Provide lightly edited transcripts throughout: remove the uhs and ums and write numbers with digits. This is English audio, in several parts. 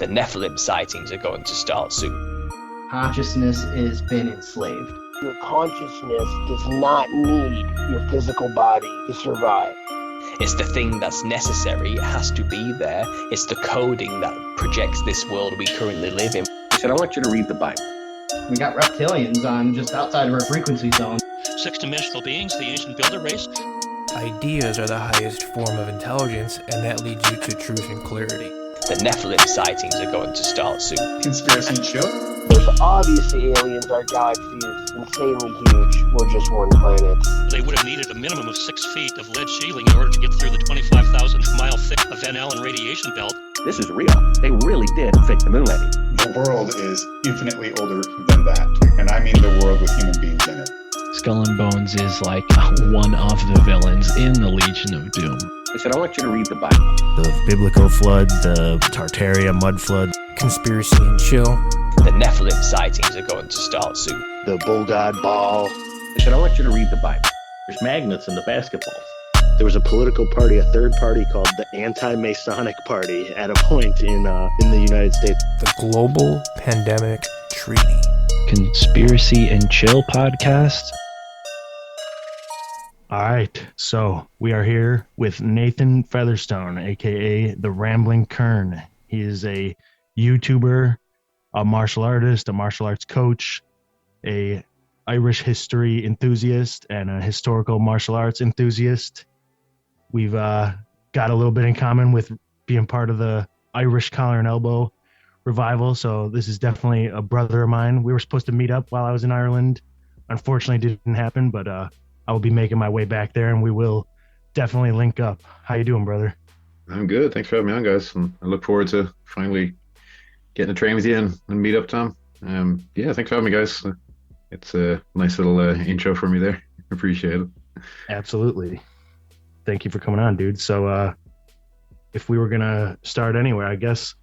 The Nephilim sightings are going to start soon. Consciousness has been enslaved. Your consciousness does not need your physical body to survive. It's the thing that's necessary, it has to be there. It's the coding that projects this world we currently live in. He said, I want you to read the Bible. We got reptilians on just outside of our frequency zone. Six-dimensional beings, the ancient builder race. Ideas are the highest form of intelligence, and that leads you to truth and clarity. The Nephilim sightings are going to start soon. Conspiracy and chill. There's obviously aliens. Our galaxy is insanely huge. We're just one planet. They would have needed a minimum of 6 feet of lead shielding in order to get through the 25,000-mile thick Van Allen radiation belt. This is real. They really did fake the moon landing. The world is infinitely older than that. And I mean the world with human beings in it. Skull and Bones is like one of the villains in the Legion of Doom. He said, I want you to read the Bible. The biblical flood, the Tartaria mud flood. Conspiracy and chill. The Nephilim sightings are going to start soon. The bull god ball. He said, I want you to read the Bible. There's magnets in the basketballs. There was a political party, a third party called the Anti-Masonic Party at a point in the United States. The Global Pandemic Treaty. Conspiracy and Chill podcast. All right, so we are here with Nathan Featherstone, aka the Rambling Kern. He is a YouTuber, a martial artist, a martial arts coach, a Irish history enthusiast, and a historical martial arts enthusiast. We've got a little bit in common with being part of the Irish Collar and Elbow revival, so this is definitely a brother of mine. We were supposed to meet up while I was in Ireland. Unfortunately, didn't happen, but I will be making my way back there, and we will definitely link up. How you doing, brother? I'm good. Thanks for having me on, guys. And I look forward to finally getting a train with you and meet up, Tom. Yeah, thanks for having me, guys. It's a nice little intro for me there. Appreciate it. Absolutely. Thank you for coming on, dude. So if we were going to start anywhere, I guess,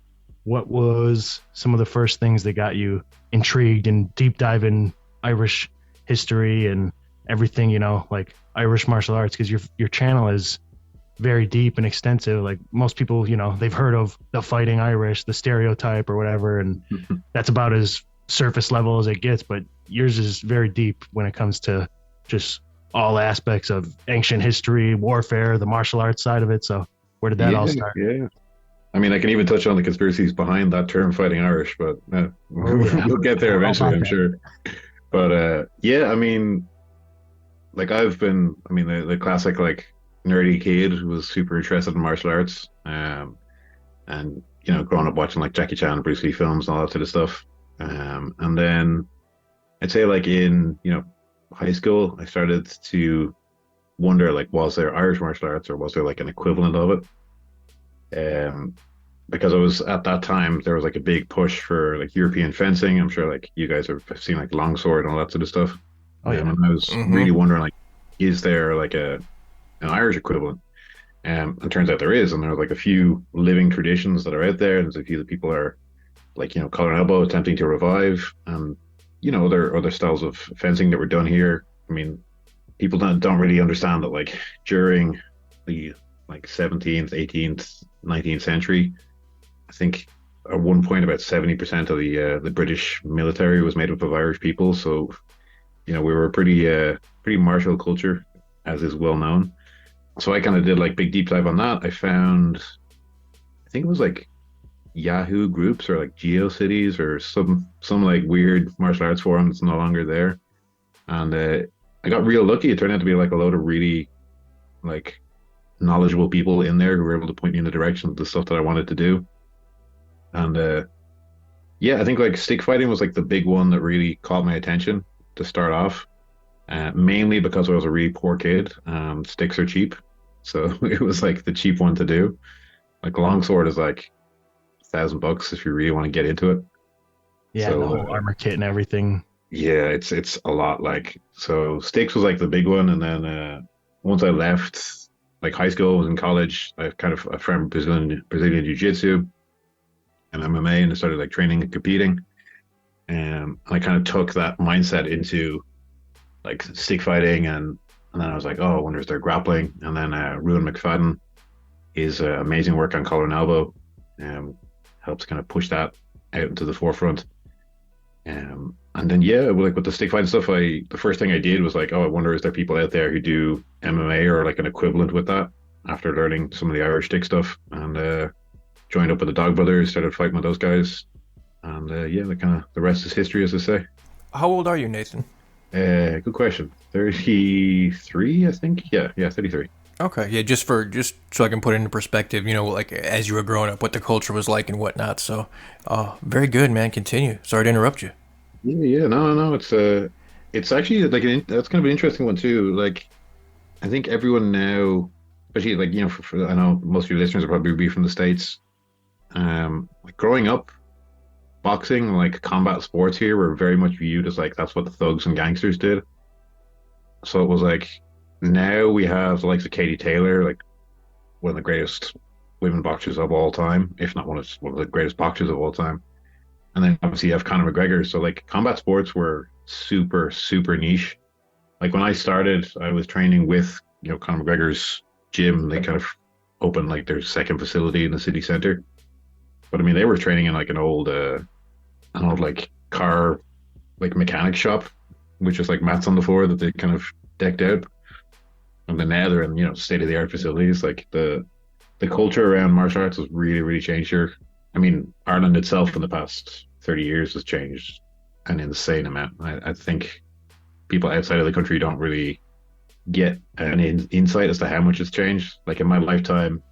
what was some of the first things that got you intrigued and deep dive in Irish history and everything, you know, like Irish martial arts? Because your channel is very deep and extensive. Like most people, you know, they've heard of the fighting Irish, the stereotype or whatever, and that's about as surface level as it gets. But yours is very deep when it comes to just all aspects of ancient history, warfare, the martial arts side of it. So where did that all start? Yeah. I mean, I can even touch on the conspiracies behind that term, fighting Irish, but we'll get there eventually, I'm sure. But yeah, I mean, like the classic, like, nerdy kid who was super interested in martial arts, and, you know, growing up watching like Jackie Chan, Bruce Lee films and all that sort of stuff. And then I'd say, like, in, you know, high school, I started to wonder, like, was there Irish martial arts or was there like an equivalent of it? Because it was at that time there was like a big push for like European fencing. I'm sure like you guys have seen like longsword and all that sort of stuff. Oh yeah. And I was really wondering, like, is there like an Irish equivalent? And turns out there is, and there are like a few living traditions that are out there, and there's a few that people are, like, you know, collar and elbow attempting to revive, and, you know, other styles of fencing that were done here. I mean, people don't really understand that, like, during the like 17th, 18th, 19th century, I think at one point about 70% of the British military was made up of Irish people. So, you know, we were a pretty martial culture, as is well known. So I kind of did like big deep dive on that. I found, I think it was like Yahoo groups or like GeoCities or some like weird martial arts forum that's no longer there. And I got real lucky. It turned out to be like a load of really like knowledgeable people in there who were able to point me in the direction of the stuff that I wanted to do. And yeah, I think like stick fighting was like the big one that really caught my attention to start off, mainly because I was a really poor kid. Sticks are cheap, so it was like the cheap one to do. Like longsword is like $1,000 if you really want to get into it. Yeah, so, the whole armor kit and everything. Yeah, it's a lot. Like, so sticks was like the big one, and then once I left like high school, I was in college, I kind of a friend Brazilian jiu-jitsu and MMA, and I started like training and competing. And I kind of took that mindset into like stick fighting, and then I was like, oh, I wonder if they're grappling. And then Ruan McFadden, his amazing work on collar and elbow, helps kind of push that out into the forefront. And then yeah, like with the stick fighting stuff, the first thing I did was like, oh, I wonder is there people out there who do MMA or like an equivalent with that after learning some of the Irish stick stuff, and joined up with the Dog Brothers, started fighting with those guys, and yeah, the rest is history, as I say. How old are you, Nathan? Good question. 33, I think. Yeah, 33. Okay, yeah, just so I can put it into perspective, like as you were growing up, what the culture was like and whatnot. So, very good, man. Continue. Sorry to interrupt you. Yeah, no. It's actually like that's kind of an interesting one too. Like, I think everyone now, especially like I know most of your listeners will probably be from the States. Like growing up, boxing, like combat sports here, were very much viewed as like that's what the thugs and gangsters did. So it was like now we have the likes of Katie Taylor, like one of the greatest women boxers of all time, if not one of the greatest boxers of all time. And then obviously you have Conor McGregor. So like combat sports were super, super niche. Like when I started, I was training with, Conor McGregor's gym. They kind of opened like their second facility in the city center. But I mean, they were training in like an old like car, like mechanic shop, which is like mats on the floor that they kind of decked out. And then now they're in, state of the art facilities. Like the culture around martial arts has really, really changed here. I mean, Ireland itself in the past 30 years has changed an insane amount. I think people outside of the country don't really get an insight as to how much it's changed. Like in my lifetime,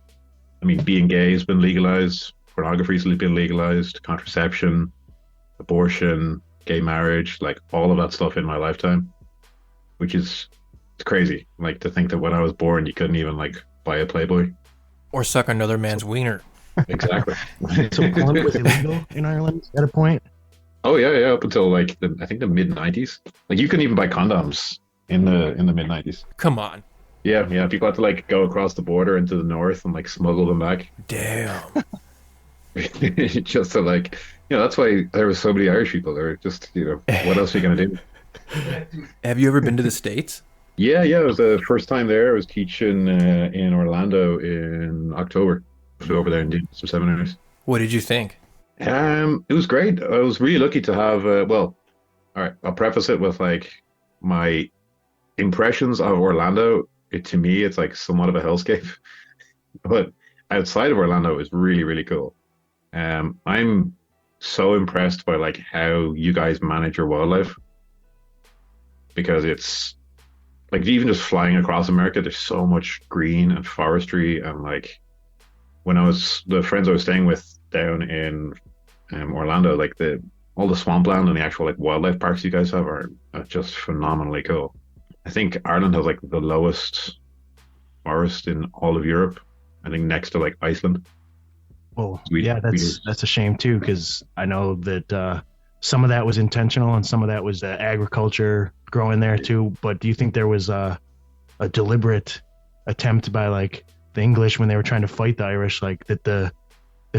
I mean, being gay has been legalized, pornography's been legalized, contraception, abortion, gay marriage, like all of that stuff in my lifetime, which is it's crazy. Like to think that when I was born, you couldn't even like buy a Playboy or suck another man's wiener. Exactly. So porn was illegal in Ireland at a point? Oh yeah, up until like I think the mid 90s. Like you couldn't even buy condoms in the mid 90s. Come on. Yeah. People had to like go across the border into the north and like smuggle them back. Damn. Just to like, that's why there were so many Irish people. They were just, what else are you gonna do? Have you ever been to the States? Yeah. It was the first time there. I was teaching in Orlando in October. Flew over there and did some seminars. What did you think? It was great. I was really lucky to have. All right. I'll preface it with like my impressions of Orlando. To me, it's like somewhat of a hellscape, but outside of Orlando, it was really, really cool. I'm so impressed by like how you guys manage your wildlife, because it's like even just flying across America, there's so much green and forestry, and like when the friends I was staying with down in Orlando, like all the swampland and the actual like wildlife parks you guys have are just phenomenally cool. I think Ireland has like the lowest forest in all of Europe. I think next to like Iceland. Well, yeah, that's a shame too, because I know that some of that was intentional and some of that was agriculture growing there too. But do you think there was a deliberate attempt by like the English when they were trying to fight the Irish, like that the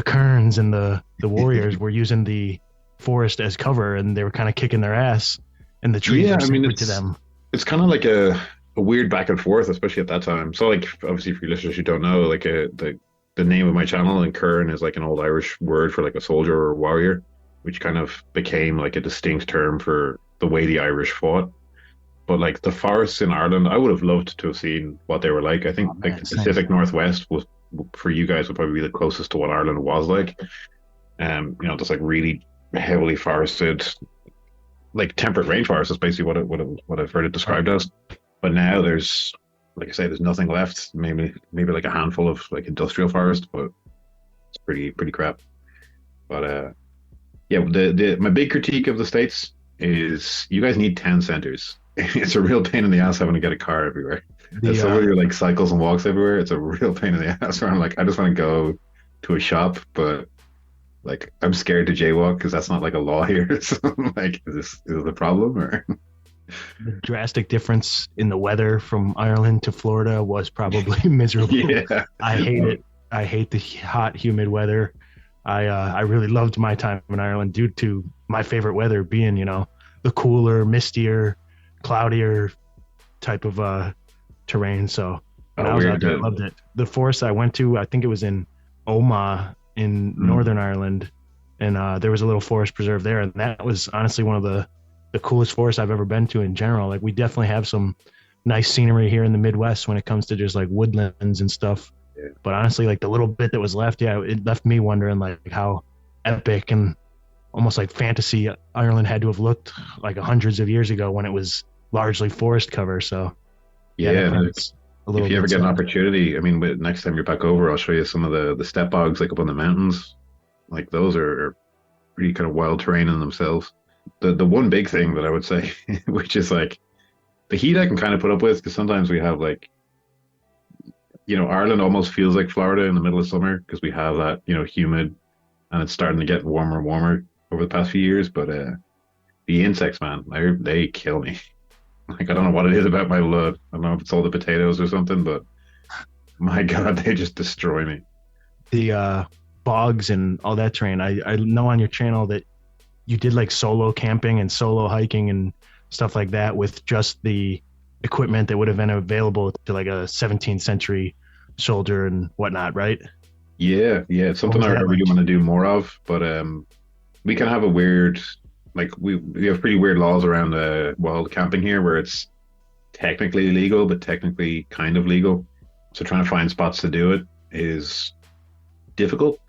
Kerns and the warriors were using the forest as cover and they were kind of kicking their ass and the trees were sacred to them? It's kind of like a weird back and forth, especially at that time. So like obviously for your listeners who don't know, like the name of my channel in Kern is like an old Irish word for like a soldier or a warrior, which kind of became like a distinct term for the way the Irish fought. But like the forests in Ireland, I would have loved to have seen what they were like. I think like the Pacific Northwest was, for you guys, would probably be the closest to what Ireland was like. Just like really heavily forested, like temperate rainforest is basically what I've heard it described as. But now there's, like I say, there's nothing left. Maybe like a handful of like industrial forest, but it's pretty crap. But my big critique of the States is you guys need town centers. It's a real pain in the ass having to get a car everywhere. As somebody who like cycles and walks everywhere, it's a real pain in the ass where I'm like, I just want to go to a shop, but like I'm scared to jaywalk because that's not like a law here. So I'm like, is this a problem or? The drastic difference in the weather from Ireland to Florida was probably miserable. Yeah. I hate it. I hate the hot, humid weather. I really loved my time in Ireland due to my favorite weather being, the cooler, mistier, cloudier type of terrain. So when I was out there, I loved it. The forest I went to, I think it was in Omagh in Northern Ireland, and there was a little forest preserve there, and that was honestly one of the coolest forests I've ever been to in general. Like we definitely have some nice scenery here in the Midwest when it comes to just like woodlands and stuff. Yeah. But honestly, like the little bit that was left, yeah, it left me wondering like how epic and almost like fantasy Ireland had to have looked like hundreds of years ago when it was largely forest cover. So Yeah, it's a little if you ever bit get an sad. opportunity, I mean, next time you're back over, I'll show you some of the step bogs like up on the mountains. Like those are pretty kind of wild terrain in themselves. The one big thing that I would say, which is like the heat I can kind of put up with, because sometimes we have like, Ireland almost feels like Florida in the middle of summer because we have that, humid, and it's starting to get warmer and warmer over the past few years. But the insects, man, they kill me. Like I don't know what it is about my blood. I don't know if it's all the potatoes or something, but my God, they just destroy me. The bogs and all that terrain. I know on your channel that you did like solo camping and solo hiking and stuff like that with just the equipment that would have been available to like a 17th century soldier and whatnot, right? Yeah, it's something I really want to do more of, but we can have a weird, like we have pretty weird laws around wild camping here where it's technically illegal, but technically kind of legal. So trying to find spots to do it is difficult.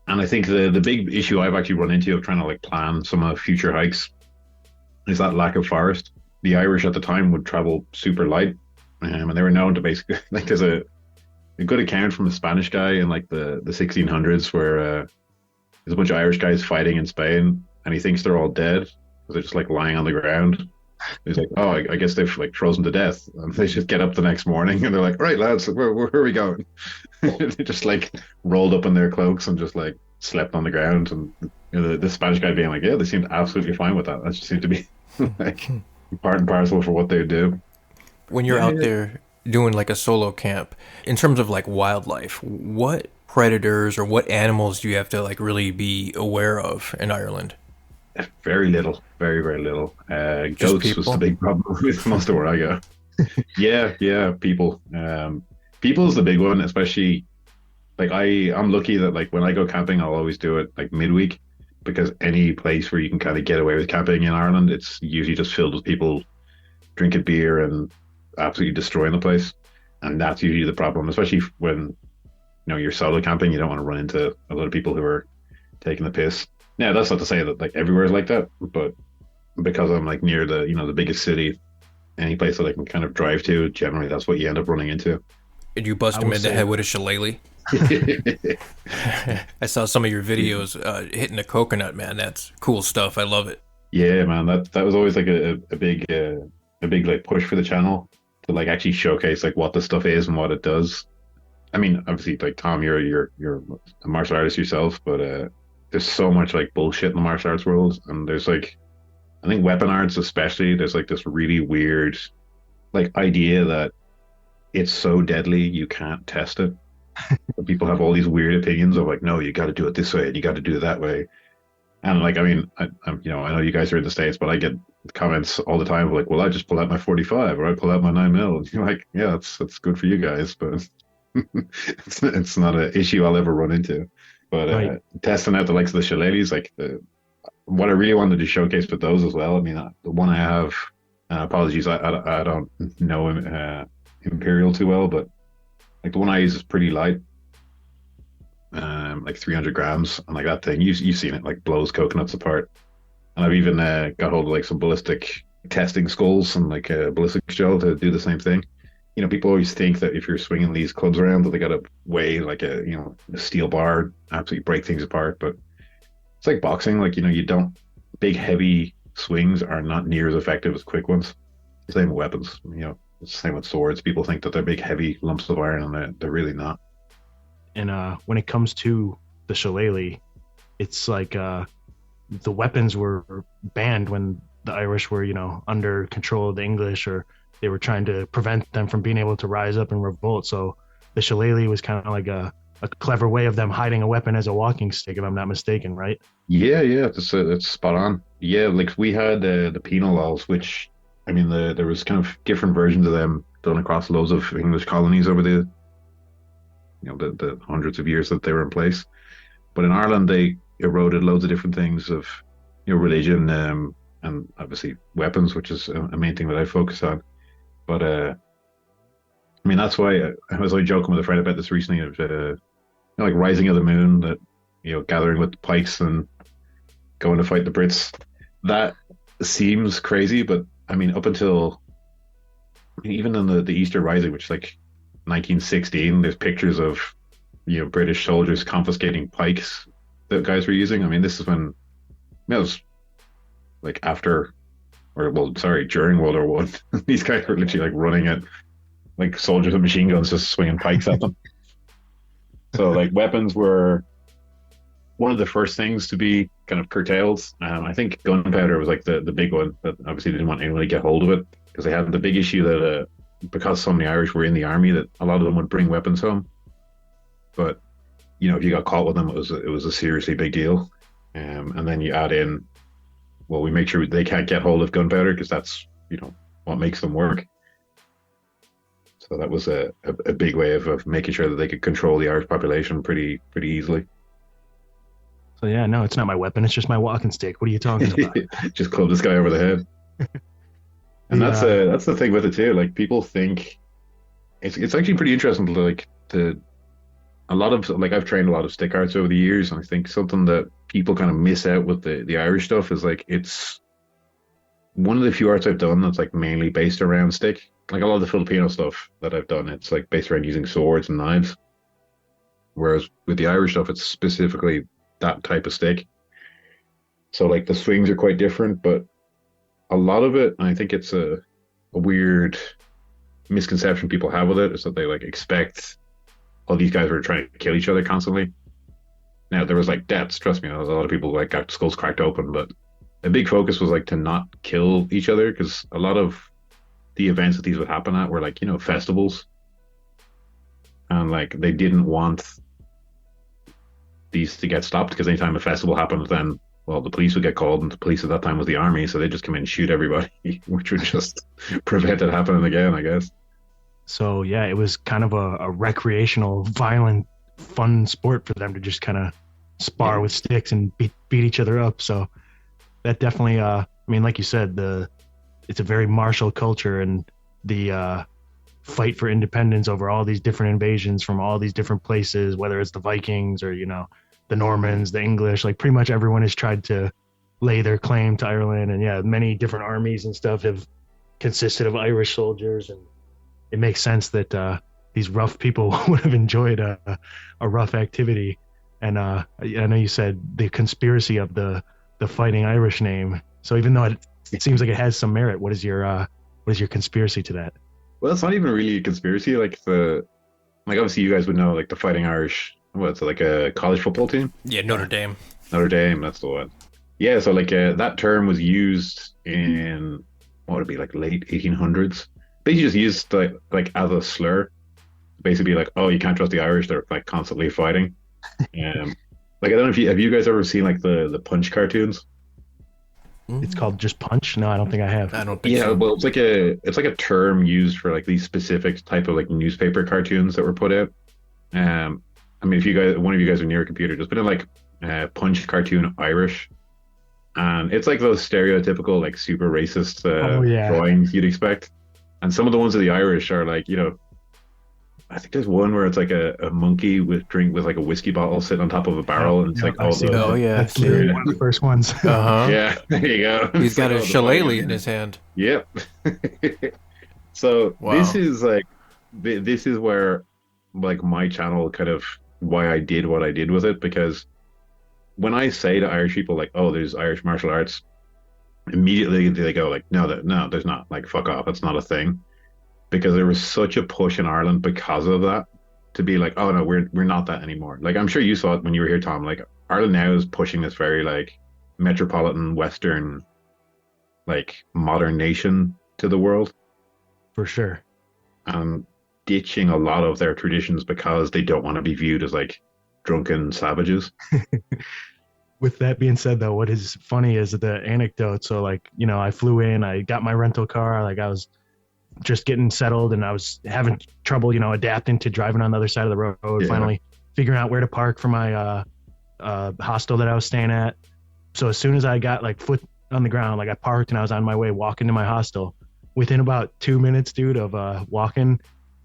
And I think the big issue I've actually run into of trying to like plan some of future hikes is that lack of forest. The Irish at the time would travel super light, and they were known to basically like there's a good account from a Spanish guy in like the 1600s where there's a bunch of Irish guys fighting in Spain, and he thinks they're all dead because they're just like lying on the ground. He's like, oh, I guess they've like frozen to death, and they just get up the next morning and they're like, right lads, where are we going? They just like rolled up in their cloaks and just like slept on the ground, and the Spanish guy being like, yeah, they seemed absolutely fine with that. That just seemed to be like part and parcel for what they do. When you're out there doing like a solo camp, in terms of like wildlife, what predators or what animals do you have to like really be aware of in Ireland? Very little, very, very little. Goats people? was the big problem with most of where I go. Yeah, people. People's the big one, especially like I'm lucky that like when I go camping, I'll always do it like midweek, because any place where you can kind of get away with camping in Ireland, it's usually just filled with people drinking beer and absolutely destroying the place. And that's usually the problem, especially when you're solo camping. You don't want to run into a lot of people who are taking the piss. Now, that's not to say that like everywhere is like that, but because I'm like near the the biggest city, any place that I can kind of drive to, generally that's what you end up running into. Did you bust him in the head with a shillelagh? I saw some of your videos hitting a coconut, man. That's cool stuff. I love it. Yeah, man. That was always like a big like push for the channel to like actually showcase like what the stuff is and what it does. I mean, obviously, like Tom, you're a martial artist yourself, but there's so much like bullshit in the martial arts world, and there's like, I think weapon arts especially, there's like this really weird like idea that it's so deadly you can't test it. People have all these weird opinions of like, no, you got to do it this way and you got to do it that way. And like, I mean, I know you guys are in the States, but I get comments all the time of like, well, I just pull out my 45 or I pull out my 9mm. And you're like, yeah, that's good for you guys, but it's not an issue I'll ever run into. But Right. Testing out the likes of the shillelaghs, like what I really wanted to showcase with those as well. I mean, the one I have, apologies, I don't know Imperial too well, but like the one I use is pretty light, like 300 grams, and like that thing, you've seen it, like blows coconuts apart. And I've even got hold of like some ballistic testing skulls and like a ballistic gel to do the same thing. People always think that if you're swinging these clubs around that they got to weigh like a steel bar, absolutely break things apart. But it's like boxing, like you don't, big heavy swings are not near as effective as quick ones. Same with weapons, it's the same with swords. People think that they're big heavy lumps of iron, and they're really not. And when it comes to the shillelagh, it's like the weapons were banned when the Irish were under control of the English, or they were trying to prevent them from being able to rise up and revolt. So the shillelagh was kind of like a clever way of them hiding a weapon as a walking stick, if I'm not mistaken, right? Yeah, that's spot on. Yeah, like we had the penal laws, which, I mean, there was kind of different versions of them done across loads of English colonies over the hundreds of years that they were in place. But in Ireland, they eroded loads of different things of, religion, and obviously weapons, which is a main thing that I focus on. But I mean, that's why I was like joking with a friend about this recently of like Rising of the Moon, that gathering with pikes and going to fight the Brits. That seems crazy, but I mean, up until even in the Easter Rising, which is like 1916, there's pictures of British soldiers confiscating pikes that guys were using. I mean, this is when it was like after, or well, sorry, during World War One. These guys were literally like running at like soldiers with machine guns, just swinging pikes at them. So like weapons were one of the first things to be kind of curtailed. I think gunpowder was like the big one, but obviously they didn't want anyone to get hold of it because they had the big issue that because so many Irish were in the army, that a lot of them would bring weapons home. But if you got caught with them, it was a seriously big deal. And then you add in, well, we make sure they can't get hold of gunpowder because that's what makes them work. So that was a big way of making sure that they could control the Irish population pretty easily. So yeah, no, it's not my weapon. It's just my walking stick. What are you talking about? Just club this guy over the head. And that's the thing with it too. Like people think it's actually pretty interesting to a lot of, like, I've trained a lot of stick arts over the years, and I think something that people kind of miss out with the Irish stuff is like it's one of the few arts I've done that's like mainly based around stick. Like a lot of the Filipino stuff that I've done, it's like based around using swords and knives. Whereas with the Irish stuff, it's specifically that type of stick. So like the swings are quite different, but a lot of it, and I think it's a weird misconception people have with it, is that they like expect all these guys were trying to kill each other constantly. Now there was like deaths, trust me, there was a lot of people like got skulls cracked open, but a big focus was like to not kill each other, because a lot of the events that these would happen at were like, festivals. And like they didn't want these to get stopped, because anytime a festival happened, then, well, the police would get called, and the police at that time was the army, so they just come in and shoot everybody, which would just prevent it happening again, I guess. So yeah, it was kind of a recreational, violent, fun sport for them to just kind of spar with sticks and beat each other up. So that definitely, I mean, like you said, it's a very martial culture, and the fight for independence over all these different invasions from all these different places, whether it's the Vikings or the Normans, the English, like pretty much everyone has tried to lay their claim to Ireland. And yeah, many different armies and stuff have consisted of Irish soldiers, and it makes sense that these rough people would have enjoyed a rough activity. And I know you said the conspiracy of the Fighting Irish name. So even though it seems like it has some merit, what is your conspiracy to that? Well, it's not even really a conspiracy. Like obviously you guys would know, like the Fighting Irish. What's it, like a college football team? Yeah, Notre Dame. Notre Dame, that's the one. Yeah, so like that term was used in what would it be, like late 1800s. Basically just used like as a slur. Basically like, oh, you can't trust the Irish, they're like constantly fighting. Like I don't know if have you guys ever seen like the Punch cartoons? It's called just Punch? No, I don't think I have. I don't think so. Well, it's like a term used for like these specific type of like newspaper cartoons that were put out. I mean, if one of you guys are near a computer, just put in like Punch cartoon Irish, and it's like those stereotypical like super racist drawings you'd expect. And some of the ones of the Irish are like, I think there's one where it's like a monkey with like a whiskey bottle sitting on top of a barrel, and it's like all the. Oh yeah, that's literally one of the first ones. Yeah, there you go. He's got a shillelagh in his hand. Yep. So wow. This is where like my channel kind of why I did what I did with it, because when I say to Irish people like, oh, there's Irish martial arts, immediately they go like, no, there's not. Like, fuck off, that's not a thing. Because there was such a push in Ireland because of that to be like, oh no, we're not that anymore. Like, I'm sure you saw it when you were here, Tom. Like, Ireland now is pushing this very like metropolitan Western, like modern nation to the world. For sure. Ditching a lot of their traditions because they don't want to be viewed as like drunken savages. With that being said, though, what is funny is the anecdote. So like, I flew in, I got my rental car, like I was just getting settled, and I was having trouble, adapting to driving on the other side of the road. Yeah. Finally figuring out where to park for my hostel that I was staying at. So as soon as I got like foot on the ground, like I parked and I was on my way walking to my hostel, within about 2 minutes, dude, of walking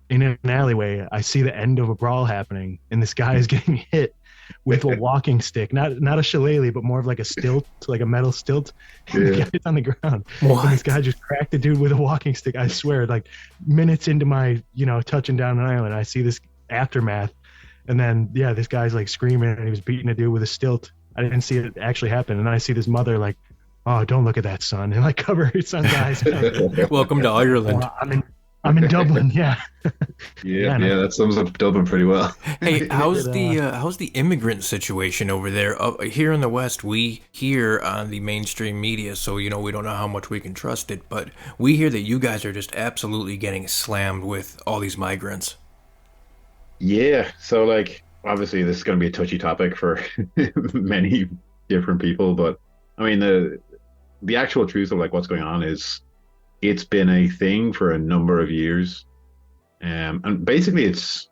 in an alleyway, I see the end of a brawl happening, and this guy is getting hit with a walking stick, not a shillelagh, but more of like a stilt, like a metal stilt. And the guy's on the ground. What? And this guy just cracked the dude with a walking stick. I swear, like minutes into my, touching down an island, I see this aftermath. And then, this guy's like screaming and he was beating a dude with a stilt. I didn't see it actually happen. And then I see this mother like, "Oh, don't look at that, son," and like cover her son's eyes. Welcome to Ireland. Well, I'm in Dublin. Yeah. Yeah, that sums up Dublin pretty well. Hey, how's the immigrant situation over there? Here in the West, we hear on the mainstream media, so we don't know how much we can trust it, but we hear that you guys are just absolutely getting slammed with all these migrants. Yeah, so like obviously this is going to be a touchy topic for many different people, but I mean the actual truth of like what's going on is it's been a thing for a number of years, and basically it's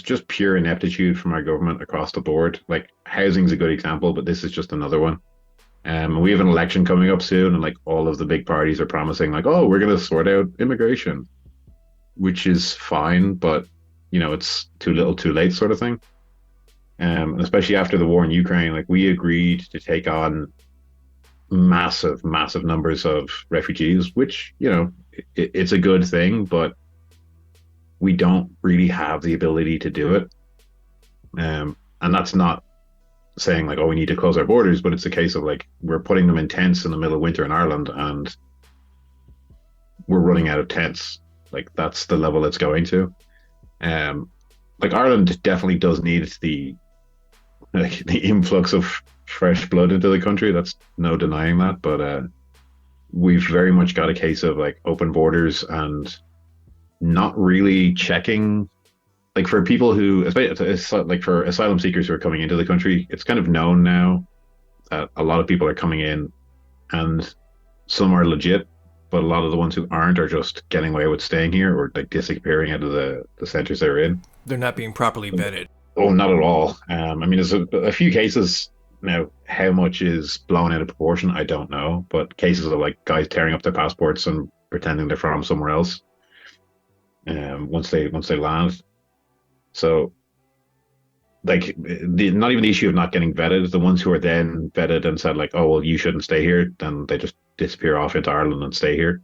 just pure ineptitude from our government across the board. Like housing's a good example, but this is just another one. We have an election coming up soon, and like all of the big parties are promising like, oh, we're going to sort out immigration, which is fine, but it's too little too late sort of thing. And especially after the war in Ukraine, like we agreed to take on massive numbers of refugees, which it's a good thing, but we don't really have the ability to do it. And that's not saying like, oh, we need to close our borders, but it's a case of like we're putting them in tents in the middle of winter in Ireland, and we're running out of tents. Like that's the level it's going to. Like Ireland definitely does need the influx of fresh blood into the country. That's no denying that, but we've very much got a case of like open borders and not really checking. Like for people who, like for asylum seekers who are coming into the country, it's kind of known now that a lot of people are coming in, and some are legit, but a lot of the ones who aren't are just getting away with staying here or like disappearing out of the centers they're in. They're not being properly vetted. Oh, not at all. I mean, there's a few cases now. How much is blown out of proportion, I don't know. But cases of like guys tearing up their passports and pretending they're from somewhere else. Once they land. So, like, not even the issue of not getting vetted. The ones who are then vetted and said like, oh well, you shouldn't stay here, then they just disappear off into Ireland and stay here.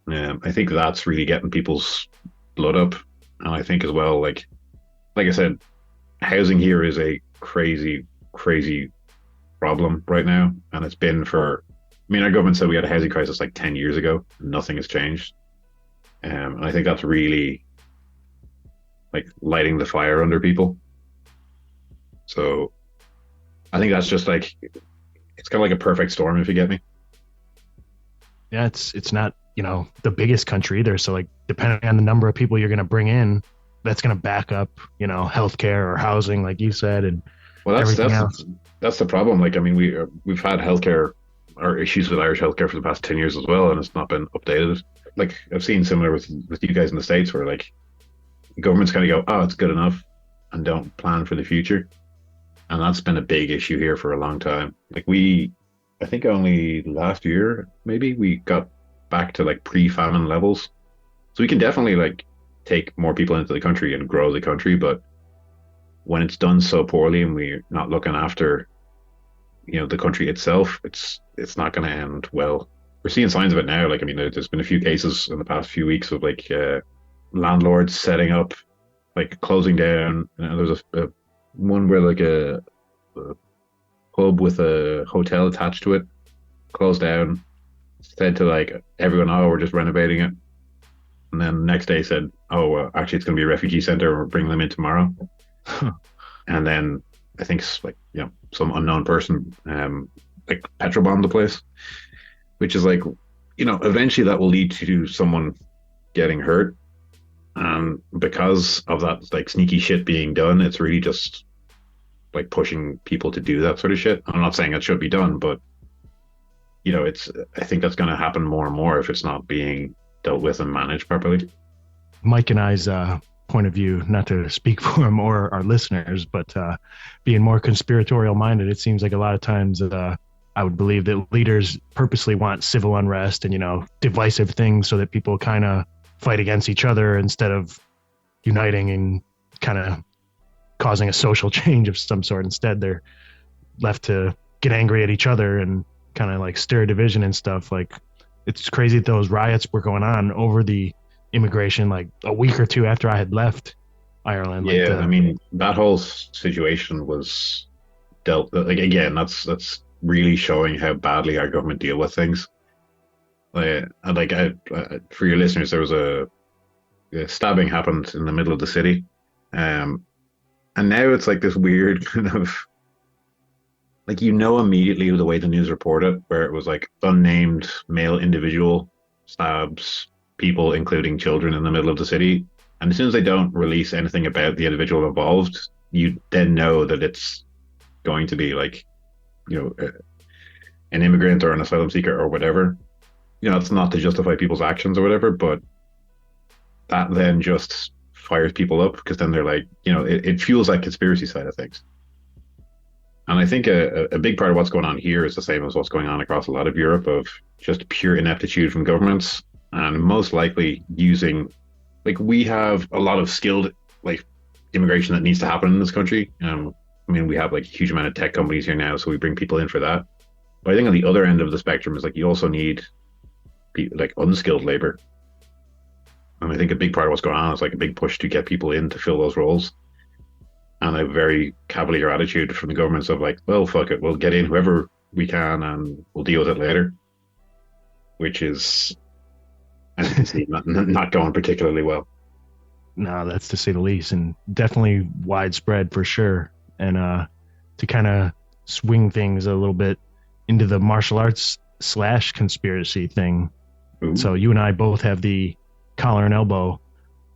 I think that's really getting people's blood up, and I think as well, like I said, housing here is a crazy problem right now, and it's been for. I mean, our government said we had a housing crisis like 10 years ago. Nothing has changed, and I think that's really like lighting the fire under people. So, I think that's just like it's kind of like a perfect storm, if you get me. Yeah, it's not the biggest country either. So like depending on the number of people you're going to bring in, that's going to back up healthcare or housing, like you said, and everything else. That's the problem. Like I mean, we've had healthcare or issues with Irish healthcare for the past 10 years as well, and it's not been updated. Like I've seen similar with you guys in the States, where like governments kind of go, oh, it's good enough, and don't plan for the future. And that's been a big issue here for a long time. Like I think only last year, maybe, we got back to like pre-famine levels. So we can definitely like take more people into the country and grow the country, but when it's done so poorly and we're not looking after, the country itself, it's not going to end well. We're seeing signs of it now. Like, I mean, there's been a few cases in the past few weeks of like landlords setting up, like closing down. There's a one where like a pub with a hotel attached to it closed down, said to like everyone, oh, we're just renovating it, and then the next day said, oh well, actually it's going to be a refugee center, we're bringing them in tomorrow. And then I think like some unknown person like petrol bombed the place, which is like eventually that will lead to someone getting hurt. Because of that like sneaky shit being done, it's really just like pushing people to do that sort of shit. I'm not saying it should be done, but I think that's going to happen more and more if it's not being dealt with and managed properly. Mike and I's point of view, not to speak for him or our listeners, but being more conspiratorial minded, it seems like a lot of times I would believe that leaders purposely want civil unrest and, divisive things so that people kind of fight against each other instead of uniting and kind of causing a social change of some sort. Instead, they're left to get angry at each other and kind of like stir division and stuff. Like, it's crazy that those riots were going on over the immigration like a week or two after I had left Ireland. Yeah, I mean, that whole situation was dealt like, again, that's really showing how badly our government deal with things. For your listeners, there was a stabbing happened in the middle of the city, and now it's like this weird kind of like, immediately the way the news reported, where it was like unnamed male individual stabs people, including children, in the middle of the city. And as soon as they don't release anything about the individual involved, you then know that it's going to be like, an immigrant or an asylum seeker or whatever. It's not to justify people's actions or whatever, but that then just fires people up, because then they're like, it fuels that conspiracy side of things. And I think a big part of what's going on here is the same as what's going on across a lot of Europe, of just pure ineptitude from governments, and most likely using, like, we have a lot of skilled like immigration that needs to happen in this country. We have like a huge amount of tech companies here now, so we bring people in for that. But I think on the other end of the spectrum is like, you also need like unskilled labor. And I think a big part of what's going on is like a big push to get people in to fill those roles. And a very cavalier attitude from the governments of like, well, fuck it, we'll get in whoever we can and we'll deal with it later. Which is, as you can see, not going particularly well. No, that's to say the least, and definitely widespread for sure. And to kind of swing things a little bit into the martial arts / conspiracy thing. Ooh. So you and I both have the collar and elbow,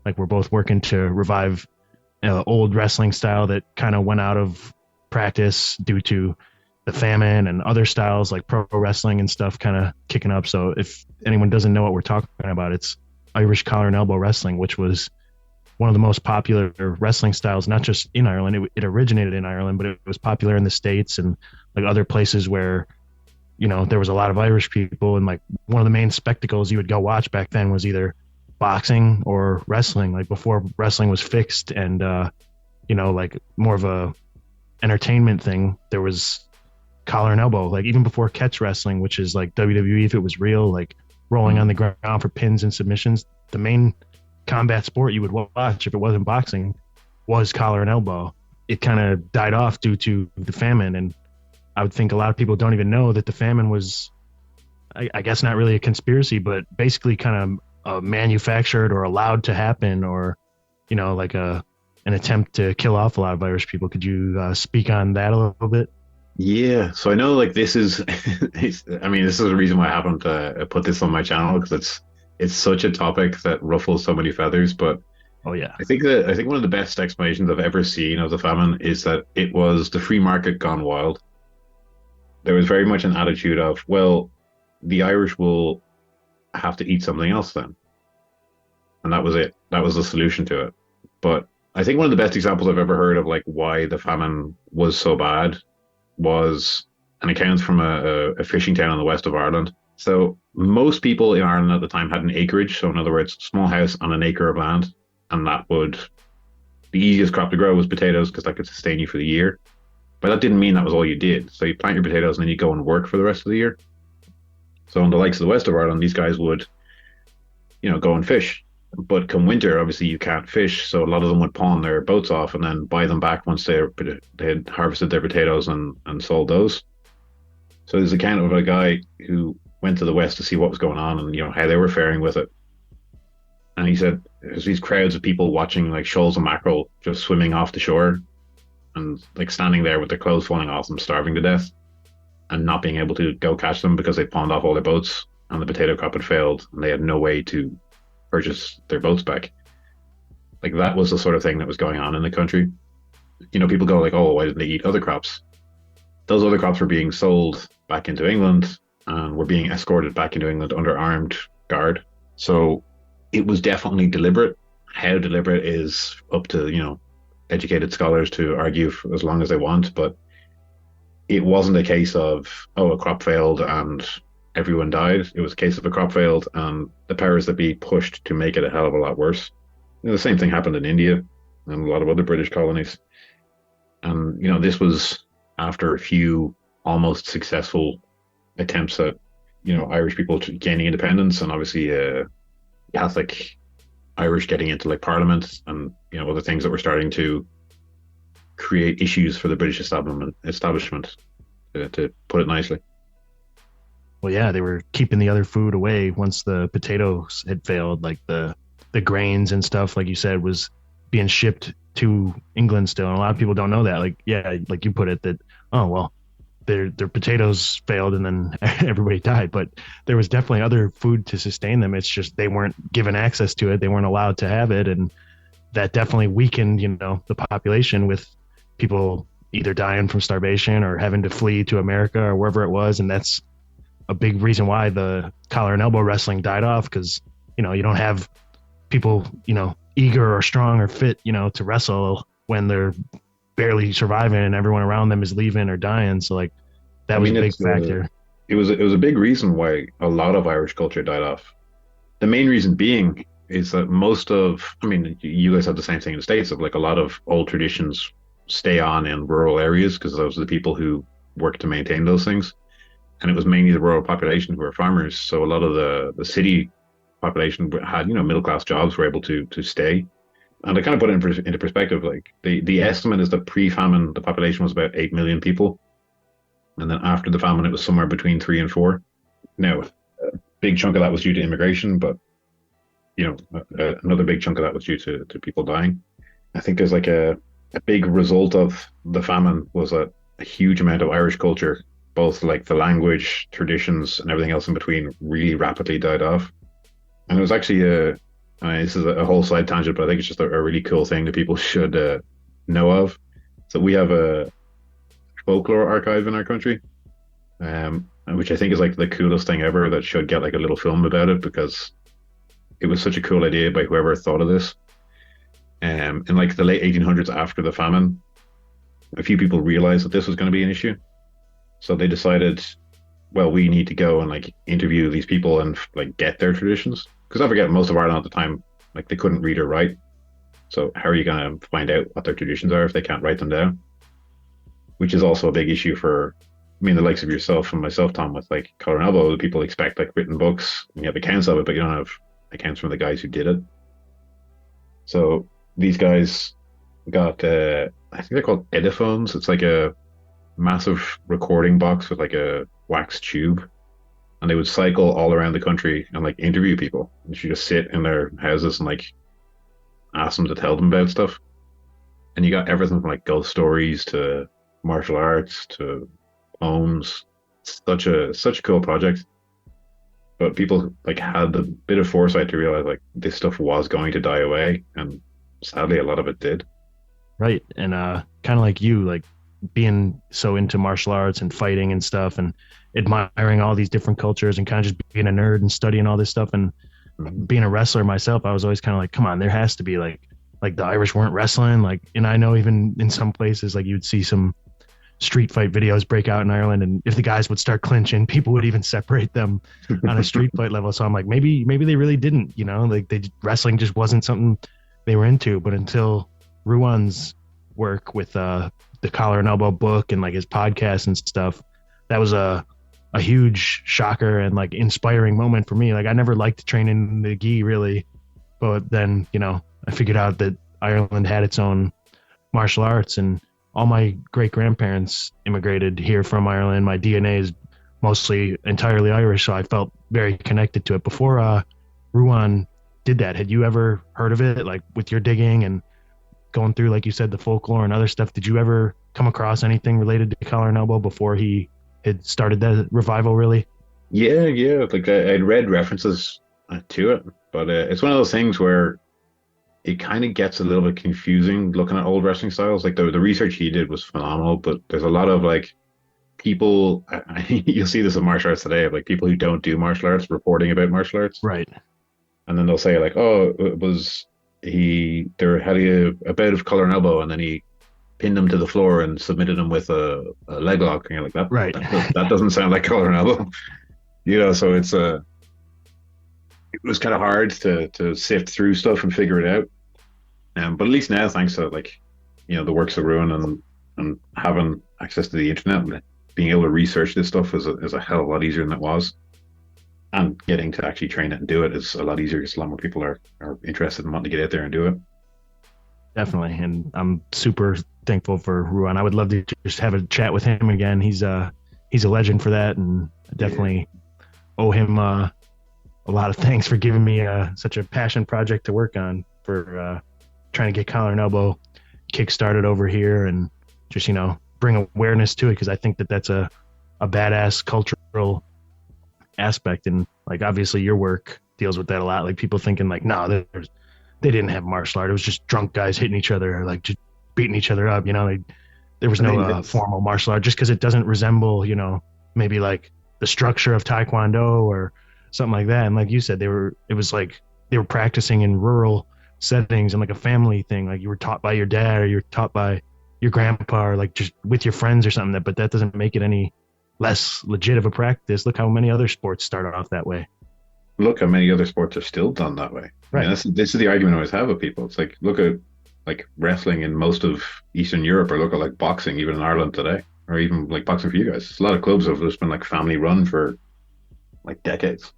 like we're both working to revive old wrestling style that kind of went out of practice due to the famine, and other styles like pro wrestling and stuff kind of kicking up. So if anyone doesn't know what we're talking about, it's Irish collar and elbow wrestling, which was one of the most popular wrestling styles, not just in Ireland. It originated in Ireland, but it was popular in the States and like other places where, there was a lot of Irish people. And like one of the main spectacles you would go watch back then was either boxing or wrestling, like before wrestling was fixed and, like more of a entertainment thing. There was collar and elbow, like even before catch wrestling, which is like WWE, if it was real, like rolling on the ground for pins and submissions. The main combat sport you would watch if it wasn't boxing was collar and elbow. It kind of died off due to the famine, and I would think a lot of people don't even know that the famine was, I guess, not really a conspiracy, but basically kind of manufactured or allowed to happen, or like an attempt to kill off a lot of Irish people. Could you speak on that a little bit? Yeah, so I know like this is this is the reason why I haven't put this on my channel, because it's such a topic that ruffles so many feathers. But oh yeah, I think one of the best explanations I've ever seen of the famine is that it was the free market gone wild. There was very much an attitude of, well, the Irish will have to eat something else then, and that was it. That was the solution to it. But I think one of the best examples I've ever heard of like why the famine was so bad was an account from a fishing town in the west of Ireland. So most people in Ireland at the time had an acreage. So in other words, small house on an acre of land. And the easiest crop to grow was potatoes, because that could sustain you for the year. But that didn't mean that was all you did. So you plant your potatoes and then you go and work for the rest of the year. So in the likes of the west of Ireland, these guys would, go and fish. But come winter, obviously you can't fish, so a lot of them would pawn their boats off and then buy them back once they had harvested their potatoes and sold those. So there's a account of a guy who went to the west to see what was going on and how they were faring with it. And he said there's these crowds of people watching like shoals of mackerel just swimming off the shore and like standing there with their clothes falling off them, starving to death, and not being able to go catch them because they pawned off all their boats and the potato crop had failed and they had no way to purchase their boats back. Like that was the sort of thing that was going on in the country. People go like, oh, why didn't they eat other crops? Those other crops were being sold back into England and were being escorted back into England under armed guard. So it was definitely deliberate how deliberate is up to, educated scholars to argue for as long as they want, but it wasn't a case of, oh, a crop failed and everyone died. It was a case of a crop failed and the powers that be pushed to make it a hell of a lot worse. The same thing happened in India and a lot of other British colonies. And, this was after a few almost successful attempts at, Irish people gaining independence, and obviously Catholic Irish getting into like Parliament and, other things that were starting to create issues for the British establishment, to put it nicely. Well, yeah, they were keeping the other food away once the potatoes had failed. Like the grains and stuff, like you said, was being shipped to England still. And a lot of people don't know that. Like, yeah, like you put it, that, oh, well, their potatoes failed and then everybody died. But there was definitely other food to sustain them. It's just they weren't given access to it. They weren't allowed to have it. And that definitely weakened, the population, with people either dying from starvation or having to flee to America or wherever it was. And that's a big reason why the collar and elbow wrestling died off, because, you don't have people, eager or strong or fit, to wrestle when they're barely surviving and everyone around them is leaving or dying. So like that was a big factor. It was a big reason why a lot of Irish culture died off. The main reason being is that you guys have the same thing in the States, of like a lot of old traditions stay on in rural areas because those are the people who work to maintain those things. And it was mainly the rural population who were farmers. So a lot of the city population had, middle-class jobs, were able to stay. And I kind of put it into perspective, like the estimate is that pre-famine, the population was about 8 million people. And then after the famine, it was somewhere between 3 and 4. Now, a big chunk of that was due to immigration, but, another big chunk of that was due to people dying. I think there's like a big result of the famine was a huge amount of Irish culture, both like the language, traditions, and everything else in between, really rapidly died off. And it was actually this is a whole side tangent, but I think it's just a really cool thing that people should know of. So we have a folklore archive in our country, which I think is like the coolest thing ever, that should get like a little film about it, because it was such a cool idea by whoever thought of this. In like the late 1800s, after the famine, a few people realized that this was going to be an issue. So they decided, well, we need to go and like interview these people and like get their traditions. Because don't forget, most of Ireland at the time, like they couldn't read or write. So how are you going to find out what their traditions are if they can't write them down? Which is also a big issue for, the likes of yourself and myself, Tom, with like collar and elbow. People expect like written books, and you have accounts of it, but you don't have accounts from the guys who did it. So these guys got, I think they're called ediphones. It's like a massive recording box with like a wax tube, and they would cycle all around the country and like interview people. And you just sit in their houses and like ask them to tell them about stuff. And you got everything from like ghost stories to martial arts to poems. Such a cool project. But people like had the bit of foresight to realize like this stuff was going to die away, and sadly a lot of it did. Right. And kind of like you, like being so into martial arts and fighting and stuff, and admiring all these different cultures, and kind of just being a nerd and studying all this stuff, and being a wrestler myself, I was always kind of like, come on, there has to be like the Irish weren't wrestling. Like, and I know even in some places, like you'd see some street fight videos break out in Ireland, and if the guys would start clinching, people would even separate them on a street fight level. So I'm like, maybe they really didn't, like wrestling just wasn't something they were into. But until Ruan's work with the collar and elbow book and like his podcast and stuff, that was a huge shocker and like inspiring moment for me. Like I never liked to train in the gi really, but then I figured out that Ireland had its own martial arts, and all my great grandparents immigrated here from Ireland. My DNA is mostly entirely Irish, so I felt very connected to it. Before Ruan did that, had you ever heard of it, like with your digging and going through, like you said, the folklore and other stuff? Did you ever come across anything related to collar and elbow before he had started that revival, really? Yeah. Like I'd read references to it, but it's one of those things where it kind of gets a little bit confusing looking at old wrestling styles. Like the research he did was phenomenal, but there's a lot of like people, you'll see this in martial arts today, of like people who don't do martial arts reporting about martial arts. Right. And then they'll say like, oh, it was there had a bout of collar and elbow, and then he pinned him to the floor and submitted him with a leg lock. And you're like, that Right. that doesn't sound like collar and elbow, So it was kind of hard to sift through stuff and figure it out. But at least now, thanks to the works of Ruin and having access to the internet and being able to research this stuff is a hell of a lot easier than it was. And getting to actually train it and do it is a lot easier because a lot more people are interested in wanting to get out there and do it. Definitely. And I'm super thankful for Ruan. I would love to just have a chat with him again. He's a legend for that, and I definitely owe him a lot of thanks for giving me such a passion project to work on for trying to get collar and elbow kick-started over here and just, bring awareness to it, because I think that's a badass cultural aspect. And like, obviously your work deals with that a lot. Like, people thinking like, no, they didn't have martial art. It was just drunk guys hitting each other, or like just beating each other up. There was no formal martial art, just because it doesn't resemble, maybe like the structure of Taekwondo or something like that. And like you said, it was like they were practicing in rural settings and like a family thing. Like, you were taught by your dad, or you were taught by your grandpa, or like just with your friends or something. But that doesn't make it any less legit of a practice. Look how many other sports started off that way. Look how many other sports are still done that way. Right. This is the argument I always have with people. It's like, look at like wrestling in most of Eastern Europe, or look at like boxing even in Ireland today, or even like boxing for you guys. There's a lot of clubs that have just been like family run for like decades.